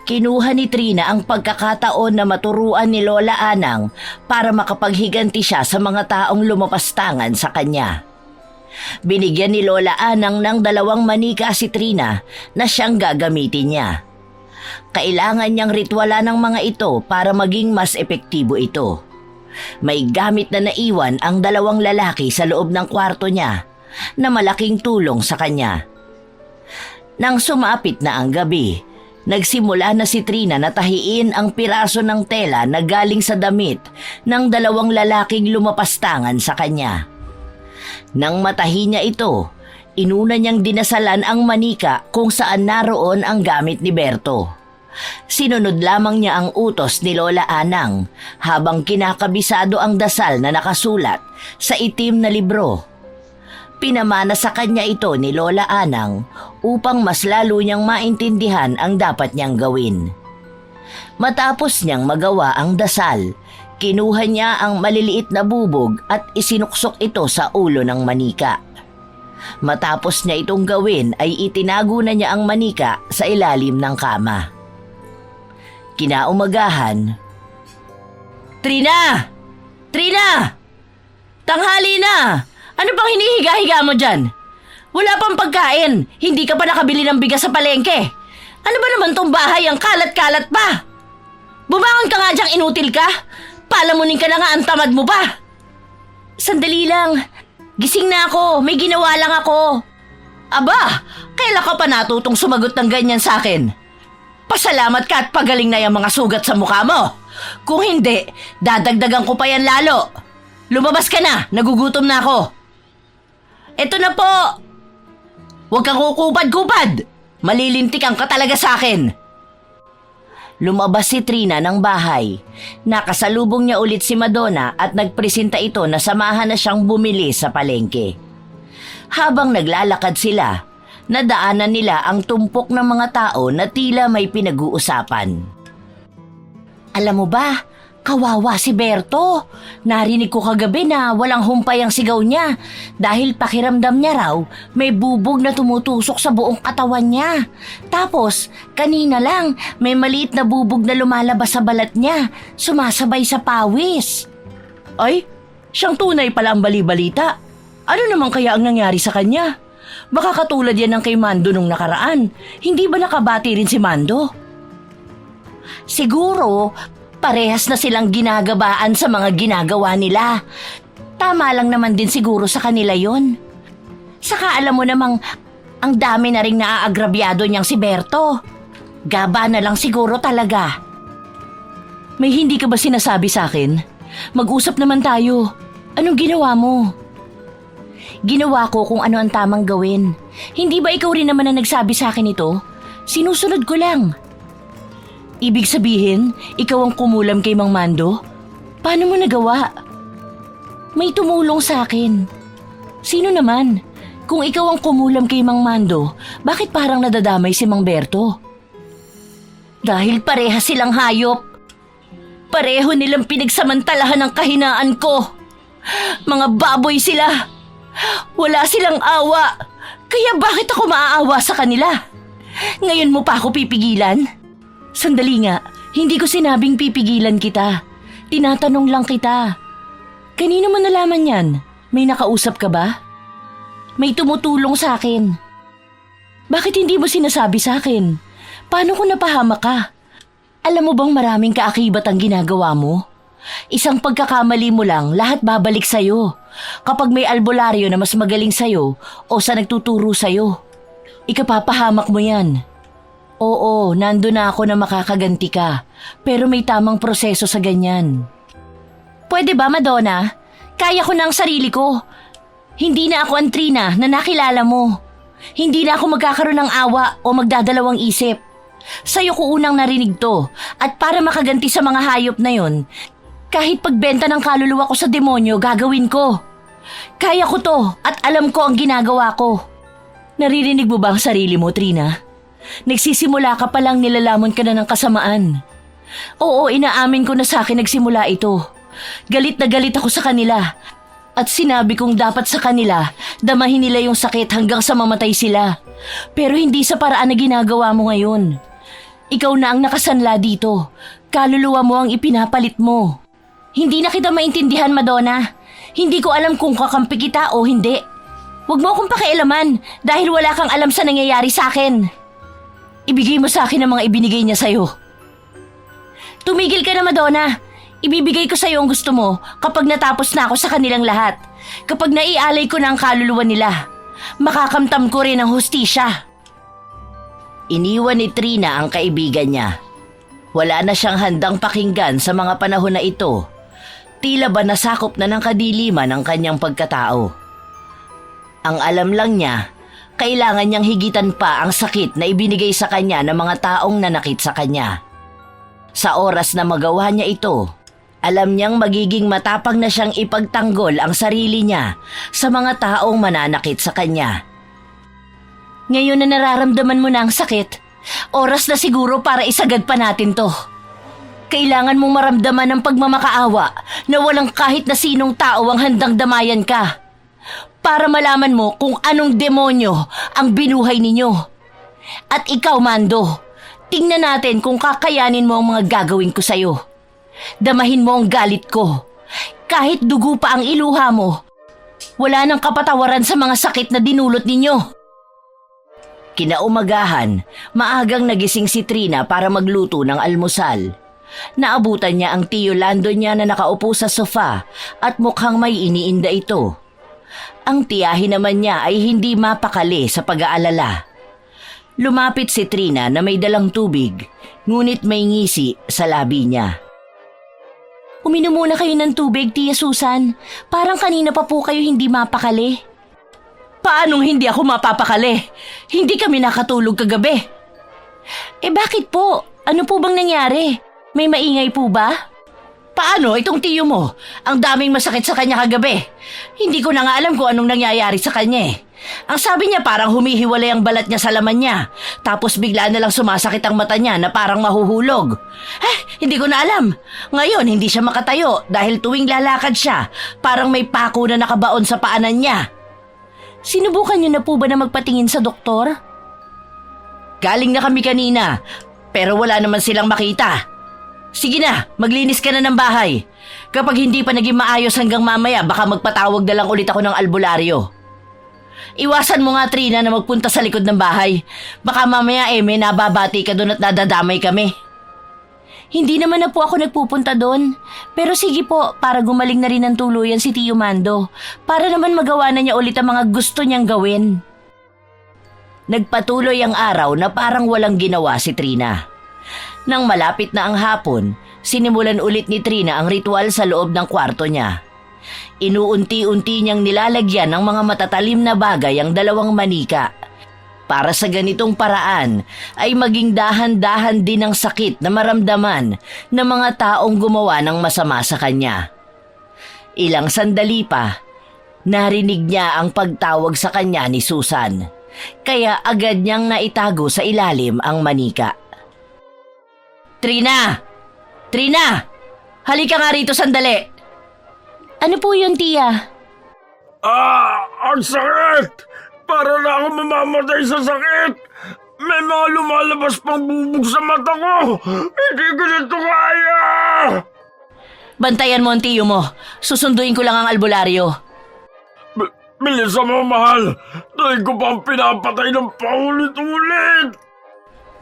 kinuha ni Trina ang pagkakataon na maturuan ni Lola Anang para makapaghiganti siya sa mga taong lumapastangan sa kanya. Binigyan ni Lola Anang ng 2 manika si Trina na siyang gagamitin niya. Kailangan niyang ritwala ng mga ito para maging mas epektibo ito. May gamit na naiwan ang 2 lalaki sa loob ng kwarto niya na malaking tulong sa kanya. Nang sumapit na ang gabi, nagsimula na si Trina na tahiin ang piraso ng tela na galing sa damit ng 2 lalaking lumapastangan sa kanya. Nang matahi niya ito, inuna niyang dinasalan ang manika kung saan naroon ang gamit ni Berto. Sinunod lamang niya ang utos ni Lola Anang habang kinakabisado ang dasal na nakasulat sa itim na libro. Pinamana sa kanya ito ni Lola Anang upang mas lalo niyang maintindihan ang dapat niyang gawin. Matapos niyang magawa ang dasal, kinuha niya ang maliliit na bubog at isinuksok ito sa ulo ng manika. Matapos niya itong gawin ay itinago na niya ang manika sa ilalim ng kama. Kinaumagahan, Trina! Trina! Tanghali na! Ano bang hinihiga-higa mo dyan? Wala pang pagkain. Hindi ka pa nakabili ng bigas sa palengke. Ano ba naman tong bahay ang kalat-kalat pa? Bumangon ka nga dyang inutil ka. Palamunin ka na nga ang tamad mo ba? Sandali lang. Gising na ako. May ginawa lang ako. Aba, kailan ka pa natutong sumagot ng ganyan sa akin? Pasalamat ka at pagaling na yung mga sugat sa mukha mo. Kung hindi, dadagdagan ko pa yan lalo. Lumabas ka na, nagugutom na ako. Eto na po. Huwag kang kukupad-kupad. Malilintikan ka talaga sa akin. Lumabas si Trina ng bahay. Nakasalubong niya ulit si Madonna at nagpresenta ito na samahan na siyang bumili sa palengke. Habang naglalakad sila, nadaanan nila ang tumpok ng mga tao na tila may pinag-uusapan. Alam mo ba, kawawa si Berto. Narinig ko kagabi na walang humpay ang sigaw niya dahil pakiramdam niya raw may bubog na tumutusok sa buong katawan niya. Tapos, kanina lang may maliit na bubog na lumalabas sa balat niya, sumasabay sa pawis. Ay, siyang tunay pala ang bali-balita. Ano naman kaya ang nangyari sa kanya? Baka katulad yan ng kay Mando nung nakaraan. Hindi ba nakabati rin si Mando? Siguro, parehas na silang ginagabaan sa mga ginagawa nila. Tama lang naman din siguro sa kanila yon. Saka alam mo namang, ang dami na rin naaagrabyado niyang si Berto. Gaba na lang siguro talaga. May hindi ka ba sinasabi sa akin? Mag-usap naman tayo. Anong ginawa mo? Ginawa ko kung ano ang tamang gawin. Hindi ba ikaw rin naman ang nagsabi sa akin ito? Sinusunod ko lang. Ibig sabihin, ikaw ang kumulam kay Mang Mando? Paano mo nagawa? May tumulong sa akin. Sino naman? Kung ikaw ang kumulam kay Mang Mando, bakit parang nadadamay si Mang Berto? Dahil pareha silang hayop. Pareho nilang pinagsamantalahan ang kahinaan ko. Mga baboy sila. Wala silang awa. Kaya bakit ako maaawa sa kanila? Ngayon mo pa ako pipigilan? Sandali nga, hindi ko sinabing pipigilan kita. Tinatanong lang kita. Kanino mo nalaman yan? May nakausap ka ba? May tumutulong sa akin. Bakit hindi mo sinasabi sa akin? Paano kung napahamak ka? Alam mo bang maraming kaakibat ang ginagawa mo? Isang pagkakamali mo lang, lahat babalik sa'yo. Kapag may albularyo na mas magaling sa'yo o sa nagtuturo sa'yo, ikapapahamak mo yan. Oo, nando na ako na makakaganti ka, pero may tamang proseso sa ganyan. Pwede ba, Madonna? Kaya ko na ang sarili ko. Hindi na ako ang Trina na nakilala mo. Hindi na ako magkakaroon ng awa o magdadalawang isip. Sa'yo ko unang narinig to, at para makaganti sa mga hayop na yon, kahit pagbenta ng kaluluwa ko sa demonyo, gagawin ko. Kaya ko to at alam ko ang ginagawa ko. Naririnig mo ba ang sarili mo, Trina? Nagsisimula ka palang nilalamon ka na ng kasamaan. Oo, inaamin ko na sa akin nagsimula ito. Galit na galit ako sa kanila. At sinabi kong dapat sa kanila, damahin nila yung sakit hanggang sa mamatay sila. Pero hindi sa paraan na ginagawa mo ngayon. Ikaw na ang nakasanla dito. Kaluluwa mo ang ipinapalit mo. Hindi na kita maintindihan, Madonna. Hindi ko alam kung kakampi kita o hindi. Huwag mo akong pakialaman dahil wala kang alam sa nangyayari sa akin. Ibigay mo sa akin ang mga ibinigay niya sa'yo. Tumigil ka na, Madonna. Ibibigay ko sa'yo ang gusto mo kapag natapos na ako sa kanilang lahat. Kapag naialay ko na ang kaluluwa nila. Makakamtam ko rin ang hustisya. Iniwan ni Trina ang kaibigan niya. Wala na siyang handang pakinggan sa mga panahon na ito. Tila ba nasakop na ng kadiliman ang kanyang pagkatao. Ang alam lang niya, kailangan niyang higitan pa ang sakit na ibinigay sa kanya ng mga taong nanakit sa kanya. Sa oras na magawa niya ito, alam niyang magiging matapang na siyang ipagtanggol ang sarili niya sa mga taong mananakit sa kanya. Ngayon na nararamdaman mo na ang sakit, oras na siguro para isagad pa natin to. Kailangan mong maramdaman ang pagmamakaawa na walang kahit na sinong tao ang handang damayan ka. Para malaman mo kung anong demonyo ang binuhay ninyo. At ikaw, Mando, tingnan natin kung kakayanin mo ang mga gagawin ko sa'yo. Damahin mo ang galit ko. Kahit dugo pa ang iluha mo, wala nang kapatawaran sa mga sakit na dinulot ninyo. Kinaumagahan, maagang nagising si Trina para magluto ng almusal. Naabutan niya ang tiyo Lando niya na nakaupo sa sofa at mukhang may iniinda ito. Ang tiyahin naman niya ay hindi mapakali sa pag-aalala. Lumapit si Trina na may dalang tubig, ngunit may ngisi sa labi niya. Uminom muna kayo ng tubig, Tia Susan. Parang kanina pa po kayo hindi mapakali. Paanong hindi ako mapapakali? Hindi kami nakatulog kagabi. Bakit po? Ano po bang nangyari? May maingay po ba? Paano itong tiyo mo? Ang daming masakit sa kanya kagabi. Hindi ko na nga alam kung anong nangyayari sa kanya eh. Ang sabi niya parang humihiwalay ang balat niya sa laman niya. Tapos bigla na lang sumasakit ang mata niya na parang mahuhulog. Hindi ko na alam. Ngayon hindi siya makatayo dahil tuwing lalakad siya, parang may pako na nakabaon sa paanan niya. Sinubukan niyo na po ba na magpatingin sa doktor? Galing na kami kanina, pero wala naman silang makita. Sige na, maglinis ka na ng bahay. Kapag hindi pa naging maayos hanggang mamaya, baka magpatawag na lang ulit ako ng albularyo. Iwasan mo nga, Trina, na magpunta sa likod ng bahay. Baka mamaya may nababati ka doon at nadadamay kami. Hindi naman na po ako nagpupunta doon. Pero sige po, para gumaling na rin ng tuluyan si Tio Mando. Para naman magawa na niya ulit ang mga gusto niyang gawin. Nagpatuloy ang araw na parang walang ginawa si Trina. Nang malapit na ang hapon, sinimulan ulit ni Trina ang ritual sa loob ng kwarto niya. Inuunti-unti niyang nilalagyan ng mga matatalim na bagay ang dalawang manika. Para sa ganitong paraan ay maging dahan-dahan din ang sakit na maramdaman ng mga taong gumawa ng masama sa kanya. Ilang sandali pa, narinig niya ang pagtawag sa kanya ni Susan. Kaya agad niyang naitago sa ilalim ang manika. Trina! Trina! Halika nga rito sandali! Ano po yun, Tia? Ang sakit! Para na ako mamamatay sa sakit! May mga lumalabas pang bubog sa mata ko! Hindi ko na ito kaya! Bantayan mo ang tiyo mo. Susunduin ko lang ang albularyo. Bilisan mo, mahal! Dahil ko pa ang pinapatay ng paulit-ulit!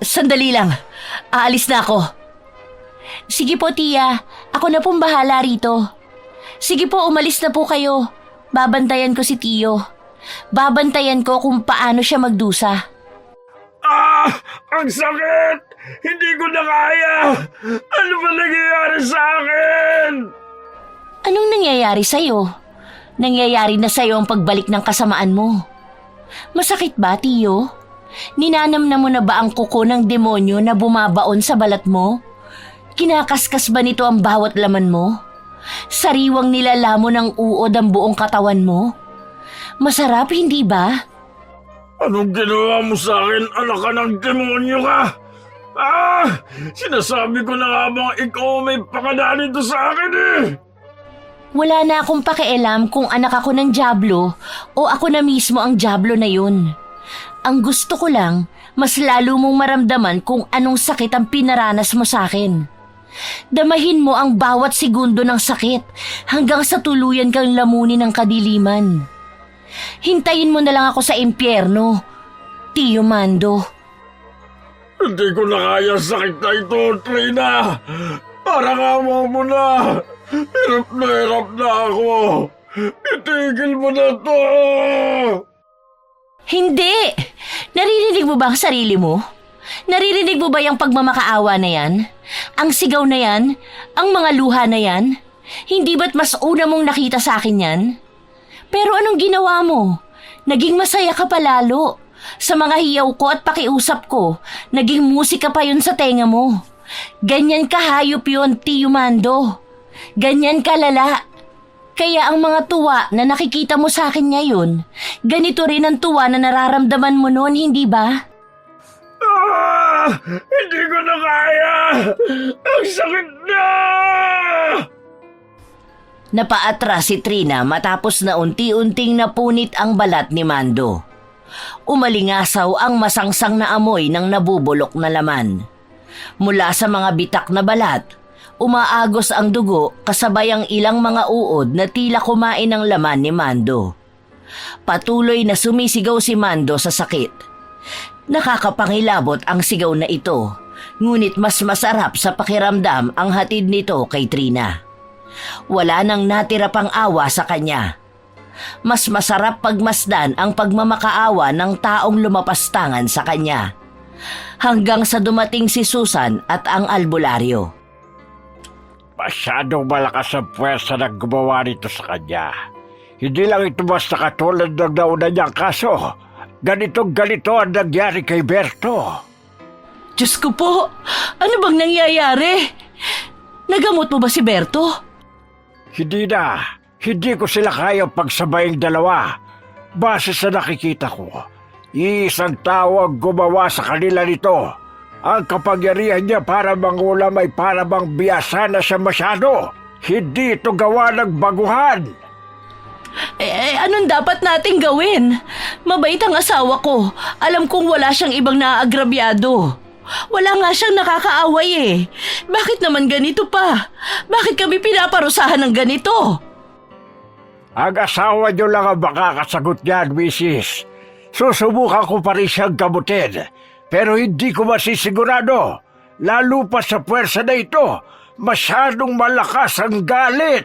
Sandali lang. Aalis na ako. Sige po, Tia. Ako na pong bahala rito. Sige po, umalis na po kayo. Babantayan ko si Tio. Babantayan ko kung paano siya magdusa. Ang sakit! Hindi ko na kaya! Ano ba nangyayari sa akin? Anong nangyayari sa'yo? Nangyayari na sa'yo ang pagbalik ng kasamaan mo. Masakit ba, Tio? Ninanamnam mo na ba ang kuko ng demonyo na bumabaon sa balat mo? Kinakaskas ba nito ang bawat laman mo? Sariwang nilalamo ng uod ang buong katawan mo? Masarap, hindi ba? Anong ginawa mo sa akin, anak ka ng demonyo ka? Sinasabi ko na nga bang ikaw may pakana nito sa akin eh! Wala na akong pakialam kung anak ako ng dyablo o ako na mismo ang dyablo na yun. Ang gusto ko lang, mas lalo mong maramdaman kung anong sakit ang pinaranas mo sa akin. Damahin mo ang bawat segundo ng sakit hanggang sa tuluyan kang lamunin ng kadiliman. Hintayin mo na lang ako sa impyerno, Tio Mando. Hindi ko na kaya sakit na ito, Trina! Parang awa mo na! Hirap na ako! Itigil mo na to! Hindi! Naririnig mo ba ang sarili mo? Naririnig mo ba yung pagmamakaawa na yan? Ang sigaw na yan? Ang mga luha na yan? Hindi ba't mas una mong nakita sa akin yan? Pero anong ginawa mo? Naging masaya ka palalo. Sa mga hiyaw ko at pakiusap ko, naging musika pa yun sa tenga mo. Ganyan kahayop yun, Tiyo Mando. Ganyan kalala. Kaya ang mga tuwa na nakikita mo sa akin ngayon, ganito rin ang tuwa na nararamdaman mo noon, hindi ba? Hindi ko na kaya! Ang sakit na! Napaatras si Trina matapos na unti-unting napunit ang balat ni Mando. Umalingasaw ang masangsang na amoy ng nabubulok na laman. Mula sa mga bitak na balat, umaagos ang dugo kasabay ang ilang mga uod na tila kumain ng laman ni Mando. Patuloy na sumisigaw si Mando sa sakit. Nakakapangilabot ang sigaw na ito, ngunit mas masarap sa pakiramdam ang hatid nito kay Trina. Wala nang natira pang awa sa kanya. Mas masarap pagmasdan ang pagmamakaawa ng taong lumapastangan sa kanya. Hanggang sa dumating si Susan at ang albularyo. Masyadong malakas ang puwersa na gumawa nito sa kanya. Hindi lang ito basta katulad ng nauna niyang kaso. Ganito ang nangyari kay Berto. Diyos ko po, ano bang nangyayari? Nagamot mo ba si Berto? Hindi na. Hindi ko sila kayang pagsabaying dalawa. Base sa nakikita ko, iisang tao ang gumawa sa kanila nito. Ang kapangyarihan niya para mangulam ay para bang biyasa na siya masyado. Hindi ito gawa ng baguhan. Anong dapat nating gawin? Mabait ang asawa ko. Alam kong wala siyang ibang naaagrabyado. Wala nga siyang nakakaaway eh. Bakit naman ganito pa? Bakit kami pinaparusahan ng ganito? Ang asawa niyo lang ang makakasagot niyan, Mrs. Susubukan ko pa rin siyang gamutin. Pero hindi ko masisigurado. Lalo pa sa puwersa na ito. Masyadong malakas ang galit.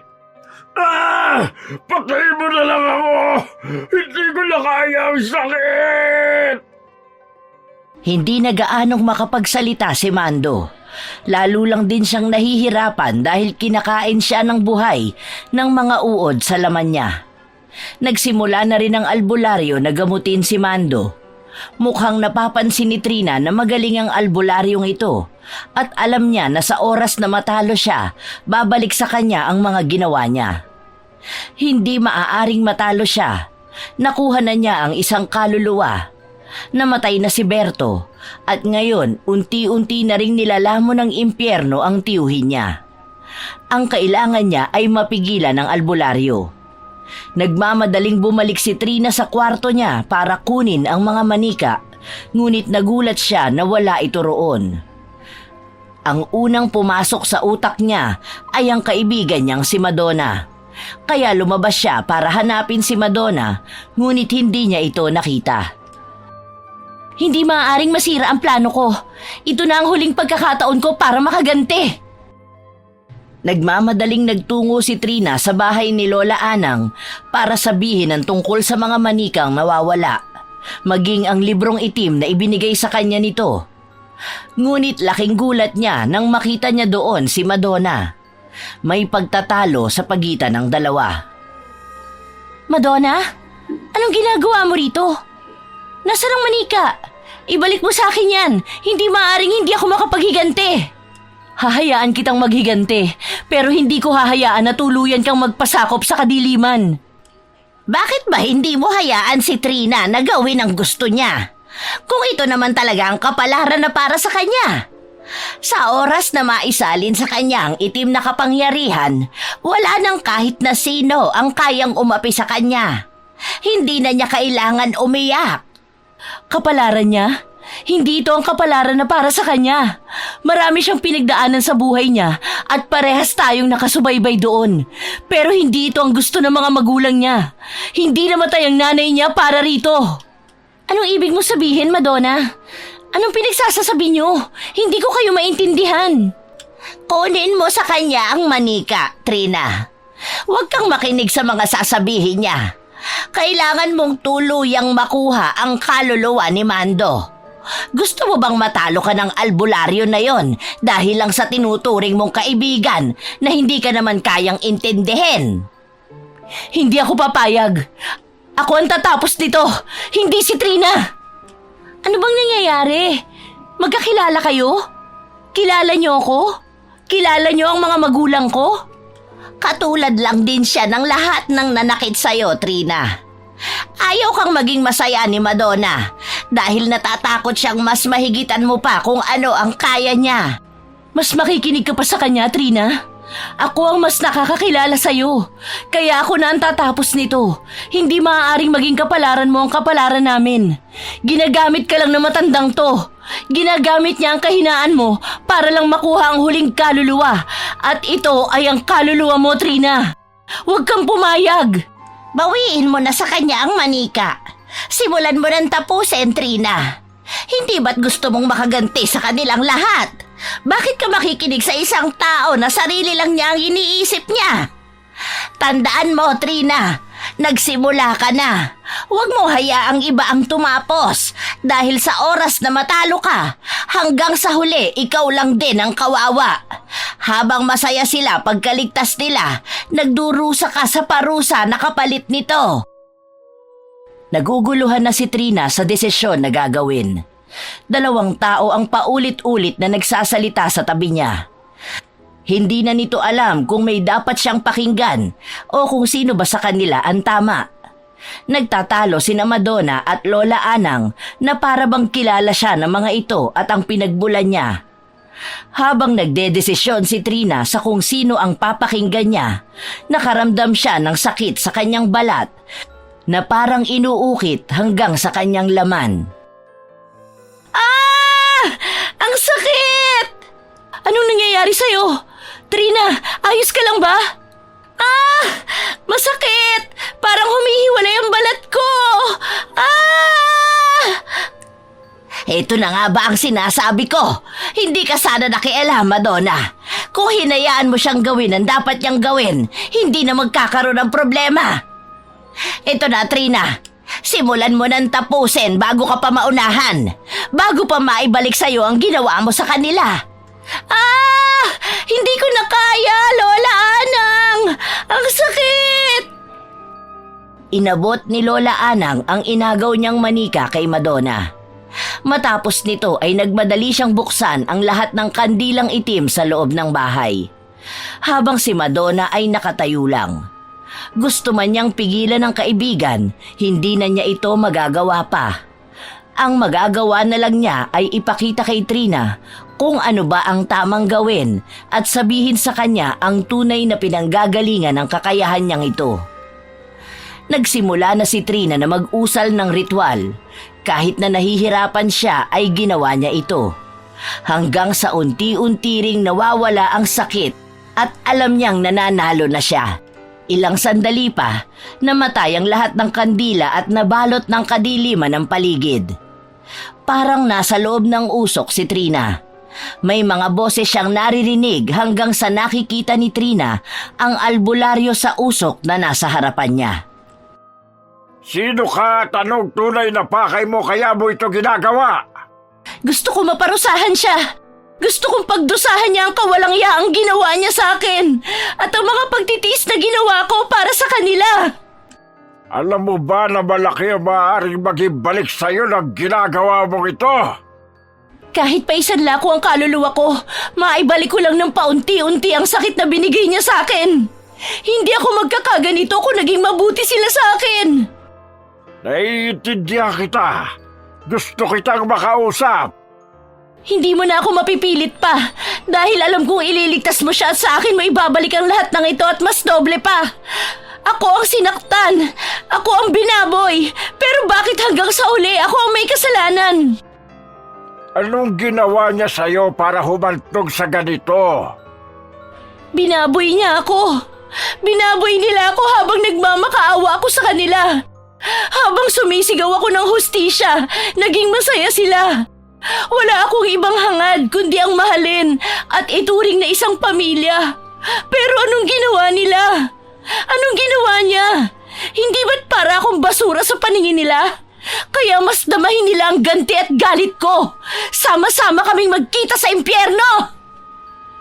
Patayin mo na lang ako! Hindi ko na kaya ang sakit! Hindi na gaanong makapagsalita si Mando. Lalo lang din siyang nahihirapan dahil kinakain siya ng buhay ng mga uod sa laman niya. Nagsimula na rin ang albularyo na gamutin si Mando. Mukhang napapansin ni Trina na magaling ang albularyong ito at alam niya na sa oras na matalo siya, babalik sa kanya ang mga ginawa niya. Hindi maaaring matalo siya. Nakuha na niya ang isang kaluluwa. Namatay na si Berto at ngayon unti-unti na ring nilalamon ng impyerno ang tiyuhin niya. Ang kailangan niya ay mapigilan ang albularyo. Nagmamadaling bumalik si Trina sa kwarto niya para kunin ang mga manika, ngunit nagulat siya na wala ito roon. Ang unang pumasok sa utak niya ay ang kaibigan niyang si Madonna. Kaya lumabas siya para hanapin si Madonna, ngunit hindi niya ito nakita. Hindi maaaring masira ang plano ko. Ito na ang huling pagkakataon ko para makaganti. Nagmamadaling nagtungo si Trina sa bahay ni Lola Anang para sabihin ang tungkol sa mga manikang nawawala, maging ang librong itim na ibinigay sa kanya nito. Ngunit laking gulat niya nang makita niya doon si Madonna. May pagtatalo sa pagitan ng dalawa. Madonna, anong ginagawa mo rito? Nasaan ang manika? Ibalik mo sa akin yan. Hindi maaaring hindi ako makapaghiganti. Hahayaan kitang maghiganti, pero hindi ko hahayaan na tuluyan kang magpasakop sa kadiliman. Bakit ba hindi mo hayaan si Trina na gawin ang gusto niya? Kung ito naman talaga ang kapalaran na para sa kanya. Sa oras na maisalin sa kanya ang itim na kapangyarihan, wala nang kahit na sino ang kayang umapi sa kanya. Hindi na niya kailangan umiyak. Kapalaran niya? Hindi ito ang kapalaran na para sa kanya. Marami siyang pinagdaanan sa buhay niya at parehas tayong nakasubaybay doon. Pero hindi ito ang gusto ng mga magulang niya. Hindi namatay ang nanay niya para rito. Anong ibig mo sabihin, Madonna? Anong pinagsasasabi niyo? Hindi ko kayo maintindihan. Kunin mo sa kanya ang manika, Trina. Huwag kang makinig sa mga sasabihin niya. Kailangan mong tuluyang makuha ang kaluluwa ni Mando. Gusto mo bang matalo ka ng albularyo na yon dahil lang sa tinuturing mong kaibigan na hindi ka naman kayang intindihin? Hindi ako papayag. Ako ang tatapos nito, hindi si Trina! Ano bang nangyayari? Magkakilala kayo? Kilala niyo ako? Kilala niyo ang mga magulang ko? Katulad lang din siya ng lahat ng nanakit sa'yo, Trina. Ayaw kang maging masaya ni Madonna dahil natatakot siyang mas mahigitan mo pa kung ano ang kaya niya. Mas makikinig ka pa sa kanya, Trina. Ako ang mas nakakakilala sa'yo. Kaya ako na ang tatapos nito. Hindi maaaring maging kapalaran mo ang kapalaran namin. Ginagamit ka lang na matandang to. Ginagamit niya ang kahinaan mo para lang makuha ang huling kaluluwa. At ito ay ang kaluluwa mo, Trina. Huwag kang pumayag. Bawiin mo na sa kanya ang manika. Simulan mo nang tapusin, Trina. Hindi ba't gusto mong makaganti sa kanilang lahat? Bakit ka makikinig sa isang tao na sarili lang niya ang iniisip niya? Tandaan mo, Trina, nagsimula ka na. Huwag mo hayaang iba ang tumapos dahil sa oras na matalo ka, hanggang sa huli ikaw lang din ang kawawa. Habang masaya sila pagkaligtas nila, nagdurusa ka sa parusa na kapalit nito. Naguguluhan na si Trina sa desisyon na gagawin. 2 tao ang paulit-ulit na nagsasalita sa tabi niya. Hindi na nito alam kung may dapat siyang pakinggan o kung sino ba sa kanila ang tama. Nagtatalo sina Madonna at Lola Anang na para bang kilala siya ng mga ito at ang pinagbulan niya. Habang nagdedesisyon si Trina sa kung sino ang papakinggan niya, nakaramdam siya ng sakit sa kanyang balat na parang inuukit hanggang sa kanyang laman. Ang sakit! Anong nangyayari sa'yo? Trina, ayos ka lang ba? Masakit! Parang humihiwalay ang balat ko! Ito na nga ba ang sinasabi ko? Hindi ka sana nakialam, Madonna. Kung hinayaan mo siyang gawin ang dapat niyang gawin, hindi na magkakaroon ng problema. Ito na, Trina. Simulan mo nang tapusin bago ka pa maunahan. Bago pa maibalik sa'yo ang ginawa mo sa kanila. Hindi ko na kaya, Lola Anang! Ang sakit! Inabot ni Lola Anang ang inagaw niyang manika kay Madonna. Matapos nito ay nagmadali siyang buksan ang lahat ng kandilang itim sa loob ng bahay. Habang si Madonna ay nakatayo lang. Gusto man niyang pigilan ng kaibigan, hindi na niya ito magagawa pa. Ang magagawa na lang niya ay ipakita kay Trina kung ano ba ang tamang gawin at sabihin sa kanya ang tunay na pinanggagalingan ng kakayahan niyang ito. Nagsimula na si Trina na mag-usal ng ritual. Kahit na nahihirapan siya ay ginawa niya ito. Hanggang sa unti-unti ring nawawala ang sakit at alam niyang nananalo na siya. Ilang sandali pa, namatay ang lahat ng kandila at nabalot ng kadiliman ng paligid. Parang nasa loob ng usok si Trina. May mga boses siyang naririnig hanggang sa nakikita ni Trina ang albularyo sa usok na nasa harapan niya. Sino ka at anong tunay na pakay mo kaya mo ito ginagawa? Gusto ko maparusahan siya. Gusto kong pagdusahan niya ang kawalang yaang ginawa niya sa akin at ang mga pagtitiis na ginawa ko para sa kanila. Alam mo ba na malaki ang maaaring magibalik sa'yo ng ginagawa mong ito? Kahit pa isanla ko ang kaluluwa ko, maibalik ko lang ng paunti-unti ang sakit na binigay niya sa akin. Hindi ako magkakaganito kung naging mabuti sila sa akin. Naiintindihan kita. Gusto kitang makausap. Hindi mo na ako mapipilit pa dahil alam kong ililigtas mo siya at sa akin mo ibabalik ang lahat ng ito at mas doble pa. Ako ang sinaktan. Ako ang binaboy. Pero bakit hanggang sa uli ako ang may kasalanan? Anong ginawa niya sa'yo para humantong sa ganito? Binaboy niya ako. Binaboy nila ako habang nagmamakaawa ako sa kanila. Habang sumisigaw ako ng hustisya, naging masaya sila. Wala akong ibang hangad kundi ang mahalin at ituring na isang pamilya. Pero anong ginawa nila? Anong ginawa niya? Hindi ba't para akong basura sa paningin nila? Kaya mas damahin nila ang ganti at galit ko. Sama-sama kaming magkita sa impyerno!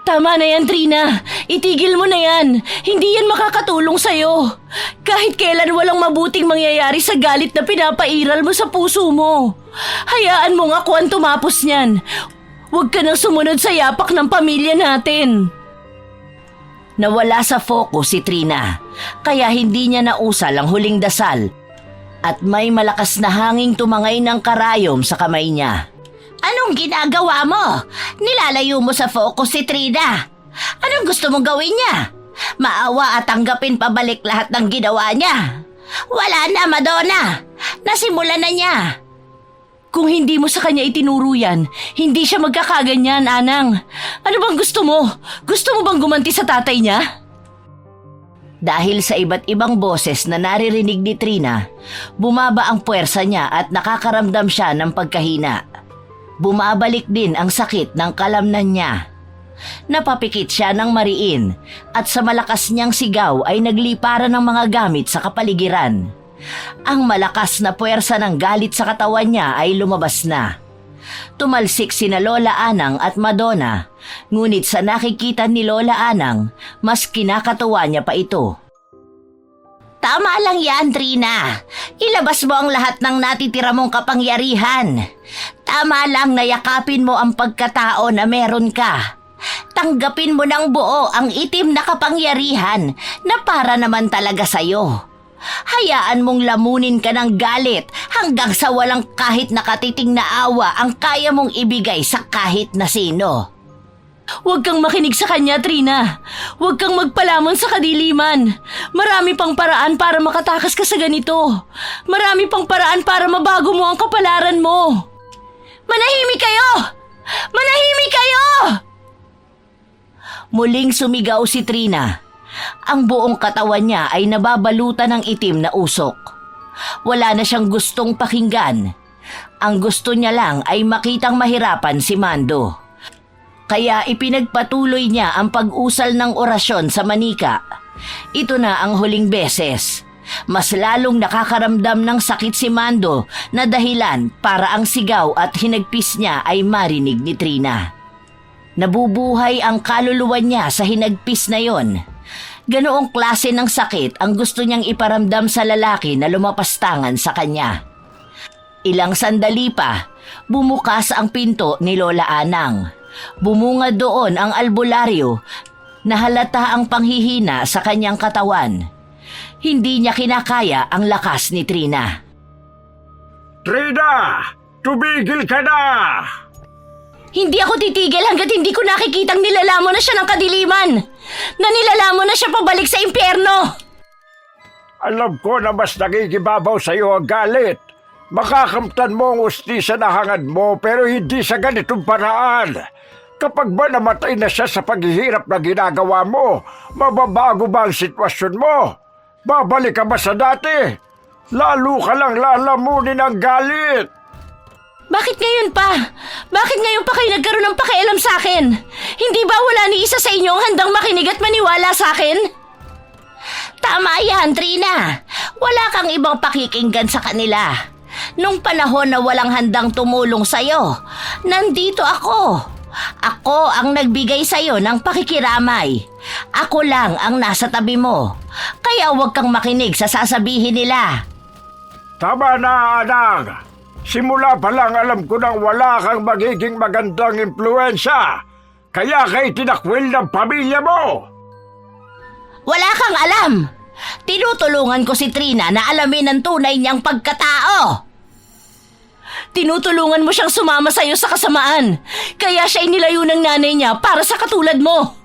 Tama na yan, Trina. Itigil mo na yan. Hindi yan makakatulong sa'yo. Kahit kailan walang mabuting mangyayari sa galit na pinapairal mo sa puso mo. Hayaan mo nga kung tumapos niyan. Huwag ka nang sumunod sa yapak ng pamilya natin. Nawala sa focus si Trina, kaya hindi niya nausal ang huling dasal at may malakas na hanging tumangay ng karayom sa kamay niya. Anong ginagawa mo? Nilalayo mo sa focus si Trina. Anong gusto mong gawin niya? Maawa at tanggapin pabalik lahat ng ginawa niya. Wala na, Madonna. Nasimulan na niya. Kung hindi mo sa kanya itinuro yan, hindi siya magkakaganyan, Anang. Ano bang gusto mo? Gusto mo bang gumanti sa tatay niya? Dahil sa iba't ibang boses na naririnig ni Trina, bumaba ang puwersa niya at nakakaramdam siya ng pagkahina. Bumabalik din ang sakit ng kalamnan niya. Napapikit siya ng mariin at sa malakas niyang sigaw ay nagliparan ng mga gamit sa kapaligiran. Ang malakas na puwersa ng galit sa katawan niya ay lumabas na. Tumalsik sina Lola Anang at Madonna, ngunit sa nakikita ni Lola Anang, mas kinakatuwa niya pa ito. Tama lang yan, Trina. Ilabas mo ang lahat ng natitira mong kapangyarihan. Tama lang na yakapin mo ang pagkatao na meron ka. Tanggapin mo ng buo ang itim na kapangyarihan na para naman talaga sa'yo. Hayaan mong lamunin ka ng galit hanggang sa walang kahit nakatiting na awa ang kaya mong ibigay sa kahit na sino. Huwag kang makinig sa kanya, Trina. Huwag kang magpalamon sa kadiliman. Marami pang paraan para makatakas ka sa ganito. Marami pang paraan para mabago mo ang kapalaran mo. Manahimik kayo! Manahimik kayo! Muling sumigaw si Trina. Ang buong katawan niya ay nababalutan ng itim na usok. Wala na siyang gustong pakinggan. Ang gusto niya lang ay makitang mahirapan si Mando. Kaya ipinagpatuloy niya ang pag-usal ng orasyon sa manika. Ito na ang huling beses. Mas lalong nakakaramdam ng sakit si Mando na dahilan para ang sigaw at hinagpis niya ay marinig ni Trina. Nabubuhay ang kaluluwa niya sa hinagpis na yon. Ganoong klase ng sakit ang gusto niyang iparamdam sa lalaki na lumapastangan sa kanya. Ilang sandali pa, bumukas ang pinto ni Lola Anang. Bumunga doon ang albularyo na halata ang panghihina sa kanyang katawan. Hindi niya kinakaya ang lakas ni Trina. Trina! Tumigil ka na! Hindi ako titigil hanggat hindi ko nakikitang nilalamon na siya ng kadiliman. Na nilalamon na siya pabalik sa impyerno. Alam ko na mas nagigibabaw sa iyo ang galit. Makakamtan mo ang ustisya na hangad mo pero hindi sa ganitong paraan. Kapag ba namatay na siya sa paghihirap na ginagawa mo, mababago ba ang sitwasyon mo? Babalik ka ba sa dati? Lalo ka lang lalamunin ang galit. Bakit ngayon pa? Bakit ngayon pa kayo nagkaroon ng pakialam sa akin? Hindi ba wala ni isa sa inyo ang handang makinig at maniwala sa akin? Tama yan, Trina. Wala kang ibang pakikinggan sa kanila. Nung panahon na walang handang tumulong sa'yo, nandito ako. Ako ang nagbigay sa'yo ng pakikiramay. Ako lang ang nasa tabi mo. Kaya huwag kang makinig sa sasabihin nila. Tama na, Anang. Simula pa lang alam ko nang wala kang magiging magandang impluensya. Kaya kay tinakwil ng pamilya mo. Wala kang alam. Tinutulungan ko si Trina na alamin ang tunay niyang pagkatao. Tinutulungan mo siyang sumama sa'yo sa kasamaan. Kaya siya inilayo ng nanay niya para sa katulad mo.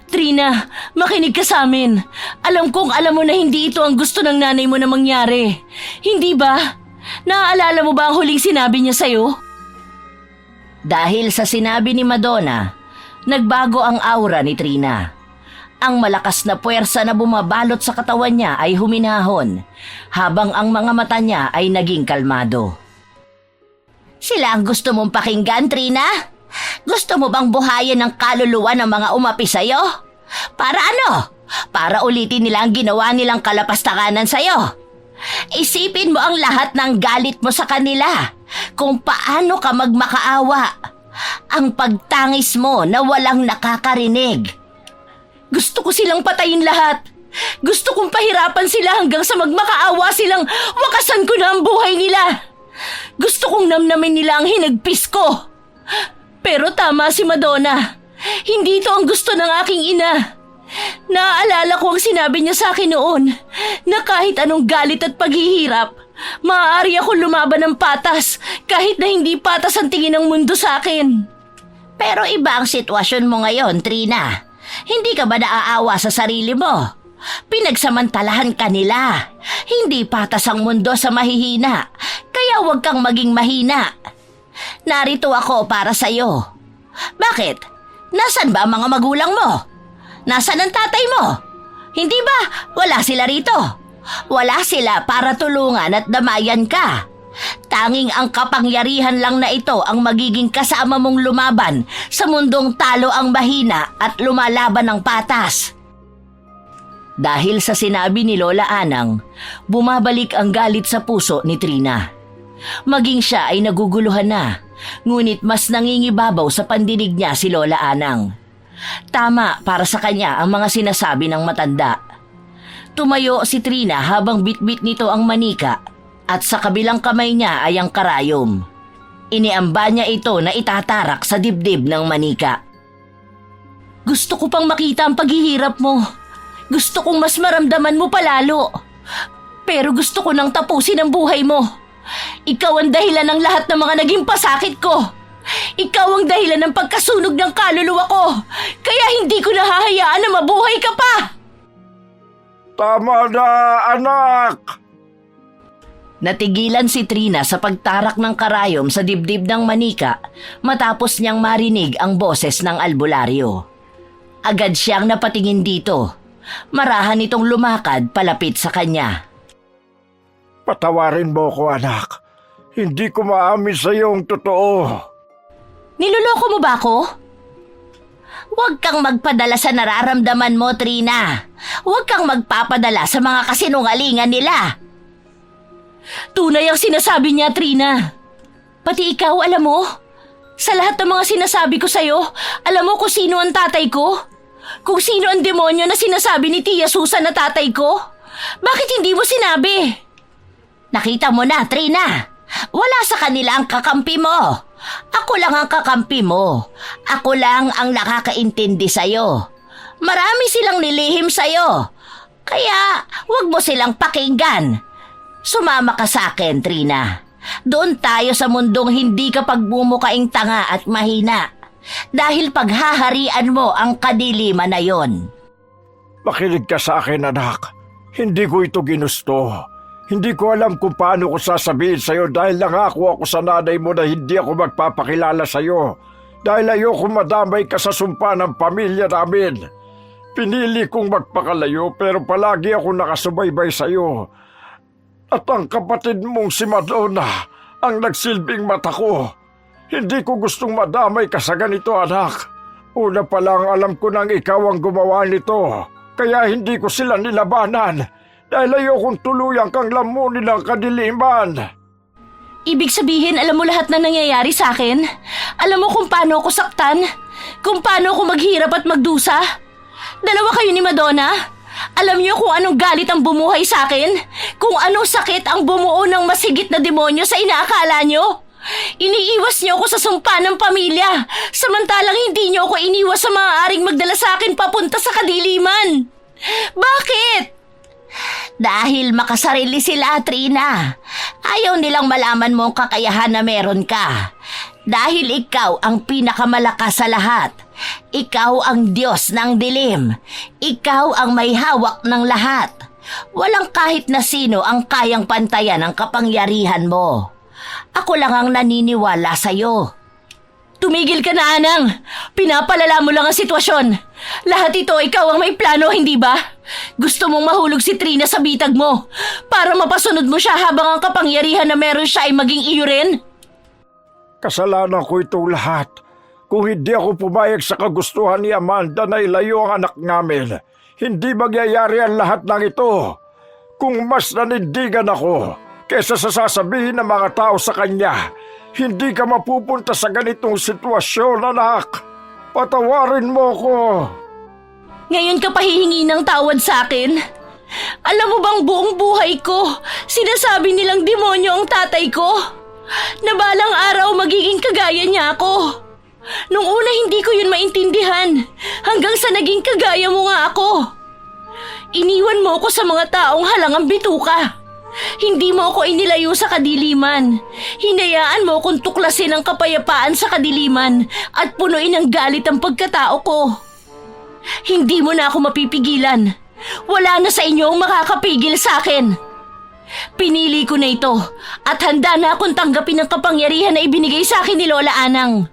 Trina, makinig ka sa amin. Alam kong alam mo na hindi ito ang gusto ng nanay mo na mangyari. Hindi ba? Naaalala mo ba ang huling sinabi niya sa'yo? Dahil sa sinabi ni Madonna, nagbago ang aura ni Trina. Ang malakas na puwersa na bumabalot sa katawan niya ay huminahon, habang ang mga mata niya ay naging kalmado. Sila ang gusto mong pakinggan, Trina? Gusto mo bang buhayin ang kaluluwa ng mga umapi sa'yo? Para ano? Para ulitin nila ang ginawa nilang kalapastakanan sa'yo. Isipin mo ang lahat ng galit mo sa kanila. Kung paano ka magmakaawa. Ang pagtangis mo na walang nakakarinig. Gusto ko silang patayin lahat. Gusto kong pahirapan sila hanggang sa magmakaawa silang wakasan ko na ang buhay nila. Gusto kong namnamin nila ang hinagpis ko. Pero tama si Madonna. Hindi ito ang gusto ng aking ina. Naaalala ko ang sinabi niya sa akin noon na kahit anong galit at paghihirap, maaari akong lumaban ng patas kahit na hindi patas ang tingin ng mundo sa akin. Pero iba ang sitwasyon mo ngayon, Trina. Hindi ka ba naaawa sa sarili mo? Pinagsamantalahan ka nila. Hindi patas ang mundo sa mahihina. Kaya huwag kang maging mahina. Narito ako para sa'yo. Bakit? Nasaan ba ang mga magulang mo? Nasaan ang tatay mo? Hindi ba wala sila rito? Wala sila para tulungan at damayan ka. Tanging ang kapangyarihan lang na ito ang magiging kasama mong lumaban sa mundong talo ang mahina at lumalaban ng patas. Dahil sa sinabi ni Lola Anang, bumabalik ang galit sa puso ni Trina. Maging siya ay naguguluhan na, ngunit mas nangingibabaw sa pandinig niya si Lola Anang. Tama para sa kanya ang mga sinasabi ng matanda. Tumayo si Trina habang bitbit nito ang manika at sa kabilang kamay niya ay ang karayom. Iniamba niya ito na itatarak sa dibdib ng manika. Gusto ko pang makita ang paghihirap mo. Gusto kong mas maramdaman mo palalo. Pero gusto ko nang tapusin ang buhay mo. Ikaw ang dahilan ng lahat ng mga naging pasakit ko. Ikaw ang dahilan ng pagkasunog ng kaluluwa ko. Kaya hindi ko nahahayaan na mabuhay ka pa. Tama na, anak! Natigilan si Trina sa pagtarak ng karayom sa dibdib ng manika matapos niyang marinig ang boses ng albularyo. Agad siyang napatingin dito. Marahan itong lumakad palapit sa kanya. Patawarin mo ko, anak. Hindi ko maamin sa iyo ang totoo. Niloloko mo ba ako? Huwag kang magpadala sa nararamdaman mo, Trina. Huwag kang magpapadala sa mga kasinungalingan nila. Tunay ang sinasabi niya, Trina. Pati ikaw, alam mo? Sa lahat ng mga sinasabi ko sa'yo, alam mo kung sino ang tatay ko? Kung sino ang demonyo na sinasabi ni Tia Susan na tatay ko? Bakit hindi mo sinabi? Nakita mo na, Trina. Wala sa kanila ang kakampi mo. Ako lang ang kakampi mo. Ako lang ang nakakaintindi sa'yo. Marami silang nilihim sa'yo. Kaya, huwag mo silang pakinggan. Sumama ka sa akin, Trina. Doon tayo sa mundong hindi ka pagbumukaing tanga at mahina. Dahil paghaharian mo ang kadiliman na yon. Makinig ka sa akin, anak. Hindi ko ito ginusto. Hindi ko alam kung paano ko sasabihin sa iyo dahil nangako ako sa nanay mo na hindi ako magpapakilala sa iyo. Dahil ayoko madamay ka sa sumpa ng pamilya namin. Pinili kong magpakalayo pero palagi ako nakasubaybay sa iyo. At ang kapatid mong si Madonna ang nagsilbing mata ko. Hindi ko gustong madamay ka sa ganito, anak. Una pa lang alam ko nang ikaw ang gumawa nito. Kaya hindi ko sila nilabanan. Dahil ayokong tuluyang kang lamunin ng kadiliman. Ibig sabihin, alam mo lahat na nangyayari sa akin? Alam mo kung paano ako saktan? Kung paano ako maghirap at magdusa? Dalawa kayo ni Madonna? Alam niyo kung anong galit ang bumuhay sa akin? Kung anong sakit ang bumuo ng mas higit na demonyo sa inaakala niyo? Iniiwas niyo ako sa sumpa ng pamilya, samantalang hindi niyo ako iniwas sa maaaring magdala sa akin papunta sa kadiliman. Bakit? Dahil makasarili sila, Trina. Ayaw nilang malaman mo ang kakayahan na meron ka. Dahil ikaw ang pinakamalakas sa lahat. Ikaw ang Diyos ng dilim. Ikaw ang may hawak ng lahat. Walang kahit na sino ang kayang pantayan ang kapangyarihan mo. Ako lang ang naniniwala sa'yo. Tumigil ka na, Anang. Pinapalala mo lang ang sitwasyon. Lahat ito ikaw ang may plano, hindi ba? Gusto mong mahulog si Trina sa bitag mo para mapasunod mo siya habang ang kapangyarihan na meron siya ay maging iyo rin? Kasalanan ko itong lahat. Kung hindi ako pumayag sa kagustuhan ni Amanda na ilayo ang anak namin, hindi magyayari ang lahat ng ito. Kung mas nanindigan ako kesa sa sasabihin ng mga tao sa kanya, Hindi ka mapupunta sa ganitong sitwasyon, anak. Patawarin mo ko. Ngayon ka pahihingi ng tawad sa akin? Alam mo bang buong buhay ko, sinasabi nilang demonyo ang tatay ko? Na balang araw magiging kagaya niya ako. Nung una hindi ko yun maintindihan, hanggang sa naging kagaya mo nga ako. Iniwan mo ko sa mga taong halangang bituka. Hindi mo ako inilayo sa kadiliman. Hinayaan mo kung tuklasin ang kapayapaan sa kadiliman at punuin ng galit ang pagkatao ko. Hindi mo na ako mapipigilan. Wala na sa inyo ang makakapigil sa akin. Pinili ko na ito at handa na akong tanggapin ang kapangyarihan na ibinigay sa akin ni Lola Anang.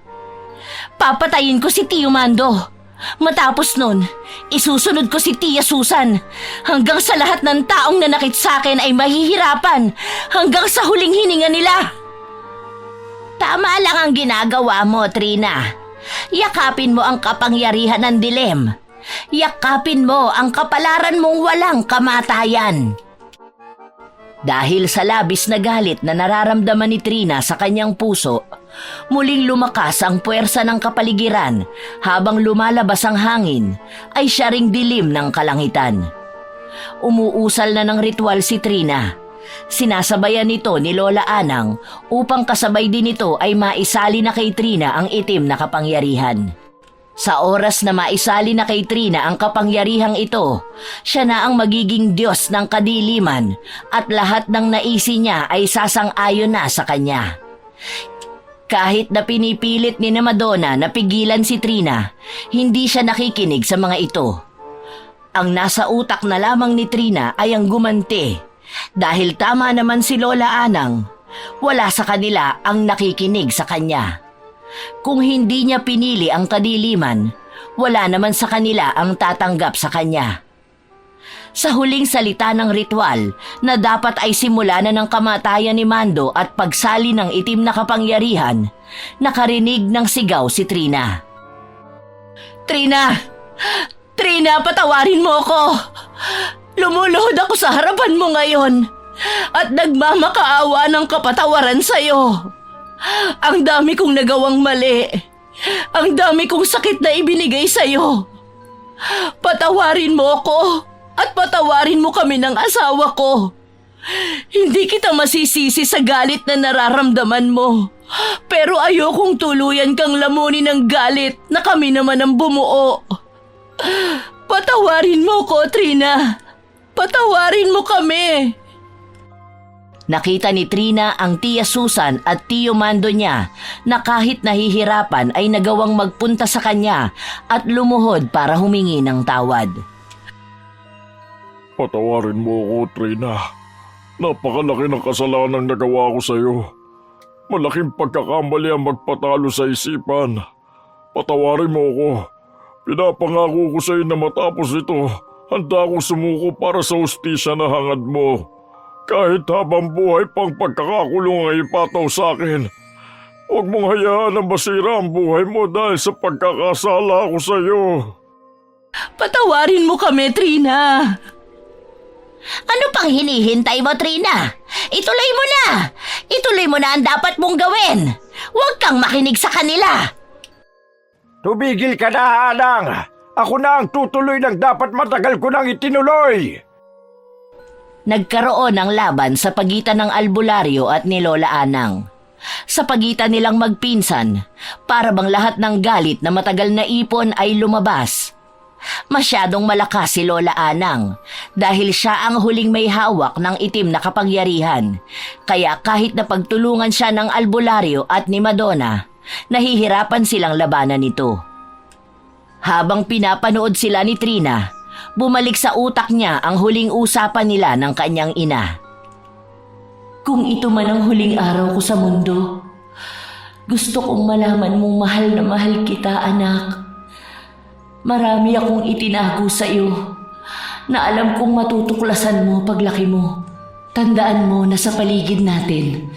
Papatayin ko si Tio Mando. Matapos nun, isusunod ko si Tia Susan hanggang sa lahat ng taong nanakit sa akin ay mahihirapan hanggang sa huling hininga nila. Tama lang ang ginagawa mo, Trina. Yakapin mo ang kapangyarihan ng dilim. Yakapin mo ang kapalaran mong walang kamatayan. Dahil sa labis na galit na nararamdaman ni Trina sa kanyang puso, muling lumakas ang puwersa ng kapaligiran habang lumalabas ang hangin ay siya ring dilim ng kalangitan. Umuusal na ng ritual si Trina. Sinasabayan nito ni Lola Anang upang kasabay din ito ay maisali na kay Trina ang itim na kapangyarihan. Sa oras na maisali na kay Trina ang kapangyarihang ito, siya na ang magiging Diyos ng kadiliman at lahat ng naisi niya ay sasang-ayon na sa kanya. Kahit na pinipilit ni Madonna na pigilan si Trina, hindi siya nakikinig sa mga ito. Ang nasa utak na lamang ni Trina ay ang gumanti. Dahil tama naman si Lola Anang, wala sa kanila ang nakikinig sa kanya. Kung hindi niya pinili ang kadiliman, wala naman sa kanila ang tatanggap sa kanya. Sa huling salita ng ritual na dapat ay simula na ng kamatayan ni Mando at pagsali ng itim na kapangyarihan, nakarinig ng sigaw si Trina. Trina! Trina, patawarin mo ako! Lumuluhod ako sa harapan mo ngayon at nagmamakaawa ng kapatawaran sa'yo. Ang dami kong nagawang mali. Ang dami kong sakit na ibinigay sa'yo. Patawarin mo ako at patawarin mo kami ng asawa ko. Hindi kita masisisi sa galit na nararamdaman mo. Pero ayokong tuluyan kang lamunin ng galit na kami naman ang bumuo. Patawarin mo ko, Trina. Patawarin mo kami. Nakita ni Trina ang Tia Susan at Tio Mando niya na kahit nahihirapan ay nagawang magpunta sa kanya at lumuhod para humingi ng tawad. Patawarin mo ako, Trina. Napakalaki ng kasalanang nagawa ko sa iyo. Malaking pagkakamali ang magpatalo sa isipan. Patawarin mo ako. Pinapangako ko sa iyo na matapos ito, handa akong sumuko para sa hustisya na hangad mo. Kahit habang buhay pang pagkakakulong ay ipataw sa akin. Huwag mong hayaan na masira ang buhay mo dahil sa pagkakasala ko sa iyo. Patawarin mo kami, Trina. Ano pang hinihintay mo, Trina? Ituloy mo na! Ituloy mo na ang dapat mong gawin! Huwag kang makinig sa kanila! Tumigil ka na, Anang! Ako na ang tutuloy ng dapat matagal ko nang itinuloy! Nagkaroon ng laban sa pagitan ng albularyo at ni Lola Anang. Sa pagitan nilang magpinsan, para bang lahat ng galit na matagal na ipon ay lumabas. Masyadong malakas si Lola Anang dahil siya ang huling may hawak ng itim na kapangyarihan. Kaya kahit na pagtulungan siya ng albularyo at ni Madonna, nahihirapan silang labanan nito. Habang pinapanood sila ni Trina, bumalik sa utak niya ang huling usapan nila ng kanyang ina. Kung ito man ang huling araw ko sa mundo, gusto kong malaman mong mahal na mahal kita, anak. Marami akong itinago sa iyo na alam kong matutuklasan mo paglaki mo. Tandaan mo na sa paligid natin,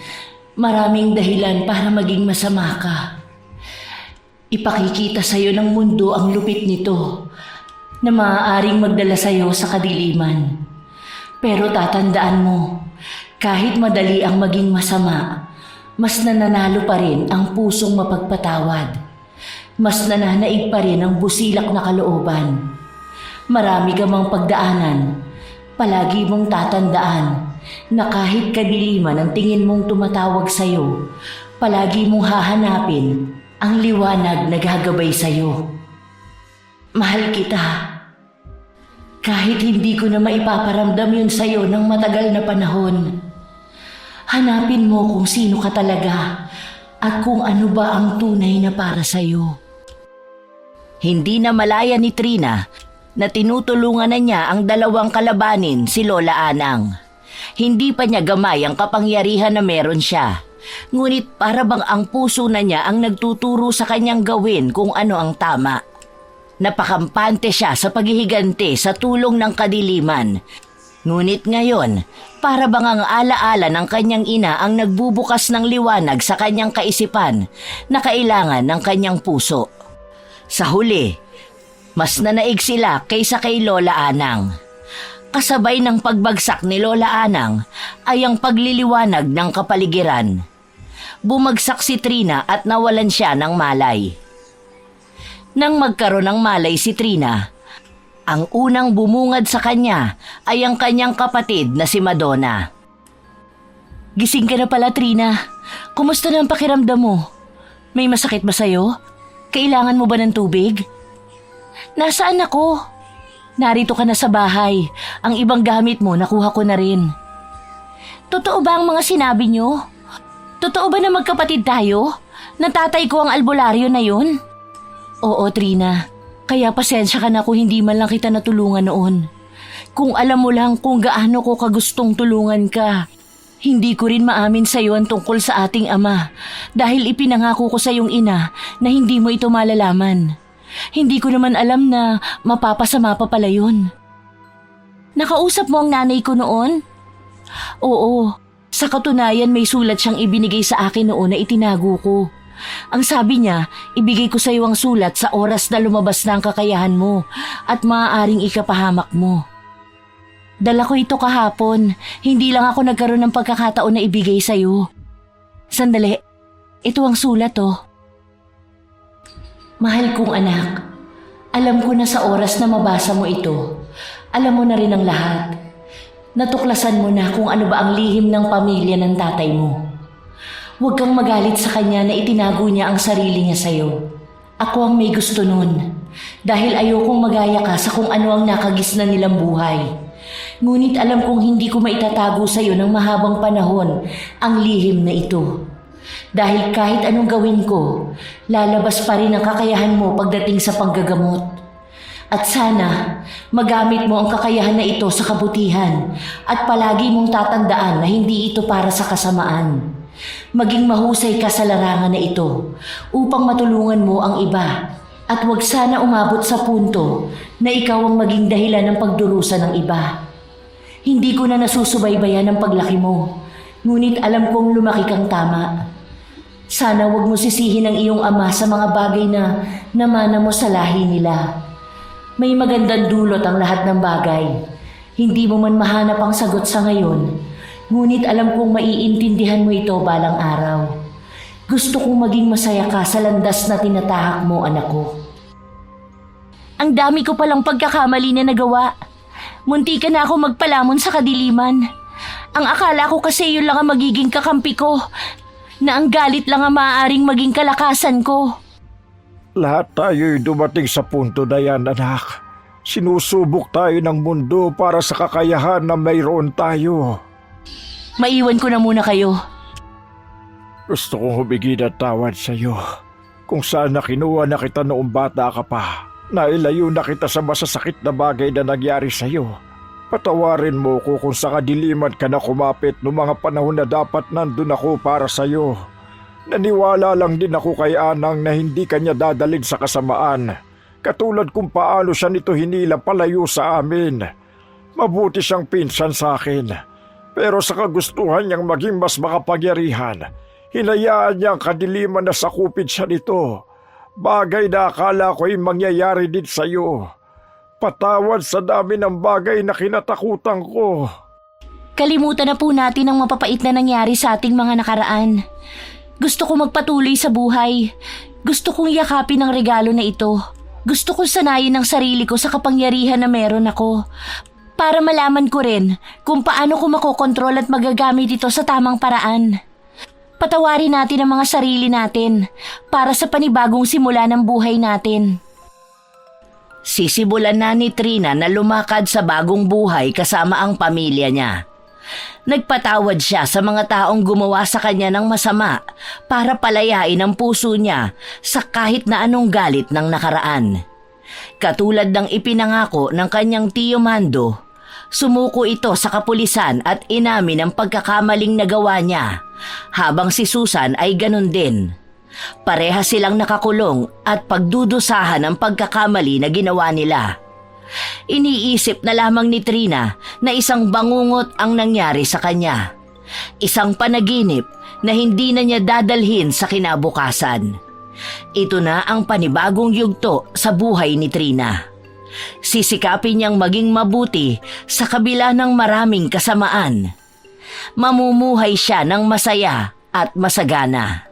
maraming dahilan para maging masama ka. Ipakikita sa iyo ng mundo ang lupit nito na maaaring magdala sa iyo sa kadiliman. Pero tatandaan mo, kahit madali ang maging masama, mas nananalo pa rin ang pusong mapagpatawad. Mas nananaig pa rin ang busilak na kalooban. Marami ka mang pagdaanan, palagi mong tatandaan na kahit kadiliman ang tingin mong tumatawag sa'yo, palagi mong hahanapin ang liwanag na gagabay sa'yo. Mahal kita. Kahit hindi ko na maipaparamdam yun sa'yo ng matagal na panahon. Hanapin mo kung sino ka talaga at kung ano ba ang tunay na para sa'yo. Hindi na malaya ni Trina na tinutulungan na niya ang dalawang kalabanin si Lola Anang. Hindi pa niya gamay ang kapangyarihan na meron siya. Ngunit para bang ang puso na niya ang nagtuturo sa kanyang gawin kung ano ang tama. Napakampante siya sa paghihigante sa tulong ng kadiliman. Ngunit ngayon, para bang ang alaala ng kanyang ina ang nagbubukas ng liwanag sa kanyang kaisipan na kailangan ng kanyang puso. Sa huli, mas nanaig sila kaysa kay Lola Anang. Kasabay ng pagbagsak ni Lola Anang ay ang pagliliwanag ng kapaligiran. Bumagsak si Trina at nawalan siya ng malay. Nang magkaroon ng malay si Trina, ang unang bumungad sa kanya ay ang kanyang kapatid na si Madonna. Gising ka na pala, Trina. Kumusta na ang pakiramdam mo? May masakit ba sa'yo? Kailangan mo ba ng tubig? Nasaan ako? Narito ka na sa bahay. Ang ibang gamit mo nakuha ko na rin. Totoo ba ang mga sinabi niyo? Totoo ba na magkapatid tayo? Natatay ko ang albularyo na yun? Oo, Trina. Kaya pasensya ka na kung hindi man lang kita natulungan noon. Kung alam mo lang kung gaano ko kagustong tulungan ka. Hindi ko rin maamin sa iyo ang tungkol sa ating ama dahil ipinangako ko sa iyong ina na hindi mo ito malalaman. Hindi ko naman alam na mapapasama pa pala yun. Nakausap mo ang nanay ko noon? Oo, sa katunayan may sulat siyang ibinigay sa akin noon na itinago ko. Ang sabi niya, ibigay ko sa iyo ang sulat sa oras na lumabas na ang kakayahan mo at maaaring ikapahamak mo. Dala ko ito kahapon. Hindi lang ako nagkaroon ng pagkakataon na ibigay sa'yo. Sandali. Ito ang sulat, oh. Mahal kong anak, alam ko na sa oras na mabasa mo ito, alam mo na rin ang lahat. Natuklasan mo na kung ano ba ang lihim ng pamilya ng tatay mo. Huwag kang magalit sa kanya na itinago niya ang sarili niya sa'yo. Ako ang may gusto nun. Dahil ayokong magaya ka sa kung ano ang nakagisnan nilang buhay. Ngunit alam kong hindi ko maitatago sa iyo ng mahabang panahon ang lihim na ito. Dahil kahit anong gawin ko, lalabas pa rin ang kakayahan mo pagdating sa paggagamot. At sana, magamit mo ang kakayahan na ito sa kabutihan at palagi mong tatandaan na hindi ito para sa kasamaan. Maging mahusay ka sa larangan na ito upang matulungan mo ang iba. At huwag sana umabot sa punto na ikaw ang maging dahilan ng pagdurusa ng iba. Hindi ko na nasusubaybayan ang paglaki mo, ngunit alam kong lumaki kang tama. Sana huwag mo sisihin ang iyong ama sa mga bagay na namana mo sa lahi nila. May magandang dulot ang lahat ng bagay. Hindi mo man mahanap ang sagot sa ngayon, ngunit alam kong maiintindihan mo ito balang araw. Gusto kong maging masaya ka sa landas na tinatahak mo, anak ko. Ang dami ko palang pagkakamali na nagawa. Munti ka na ako magpalamon sa kadiliman. Ang akala ko kasi yun lang ang magiging kakampi ko, na ang galit lang ang maaaring maging kalakasan ko. Lahat tayo'y dumating sa punto na yan, anak. Sinusubok tayo ng mundo para sa kakayahan na mayroon tayo. Maiwan ko na muna kayo. Gusto kong humingi ng tawad sa iyo. Kung saan na kinuha na kita noong bata ka pa. Nailayo na kita sa masasakit na bagay na nangyari sa iyo. Patawarin mo ko kung sa kadiliman ka na kumapit noong mga panahon na dapat nandun ako para sa iyo. Naniwala lang din ako kay Anang na hindi kanya dadalhin sa kasamaan. Katulad kung paano siya nito hinila palayo sa amin. Mabuti siyang pinsan sa akin. Pero sa kagustuhan niyang maging mas makapangyarihan, hinayaan niya ang kadiliman na sakupin siya nito. Bagay na akala ko'y mangyayari din sa iyo. Patawad sa dami ng bagay na kinatakutan ko. Kalimutan na po natin ang mapapait na nangyari sa ating mga nakaraan. Gusto ko magpatuloy sa buhay. Gusto kong yakapin ang regalo na ito. Gusto kong sanayin ang sarili ko sa kapangyarihan na meron ako. Para malaman ko rin kung paano ko makokontrol at magagamit ito sa tamang paraan. Patawarin natin ang mga sarili natin para sa panibagong simula ng buhay natin. Sisimulan na ni Trina na lumakad sa bagong buhay kasama ang pamilya niya. Nagpatawad siya sa mga taong gumawa sa kanya ng masama para palayain ang puso niya sa kahit na anong galit ng nakaraan. Katulad ng ipinangako ng kanyang tiyo Mando, sumuko ito sa kapulisan at inamin ang pagkakamaling nagawa niya, habang si Susan ay ganun din. Pareha silang nakakulong at pagdudusahan ang pagkakamali na ginawa nila. Iniisip na lamang ni Trina na isang bangungot ang nangyari sa kanya. Isang panaginip na hindi na niya dadalhin sa kinabukasan. Ito na ang panibagong yugto sa buhay ni Trina. Sisikapin niyang maging mabuti sa kabila ng maraming kasamaan. Mamumuhay siya ng masaya at masagana.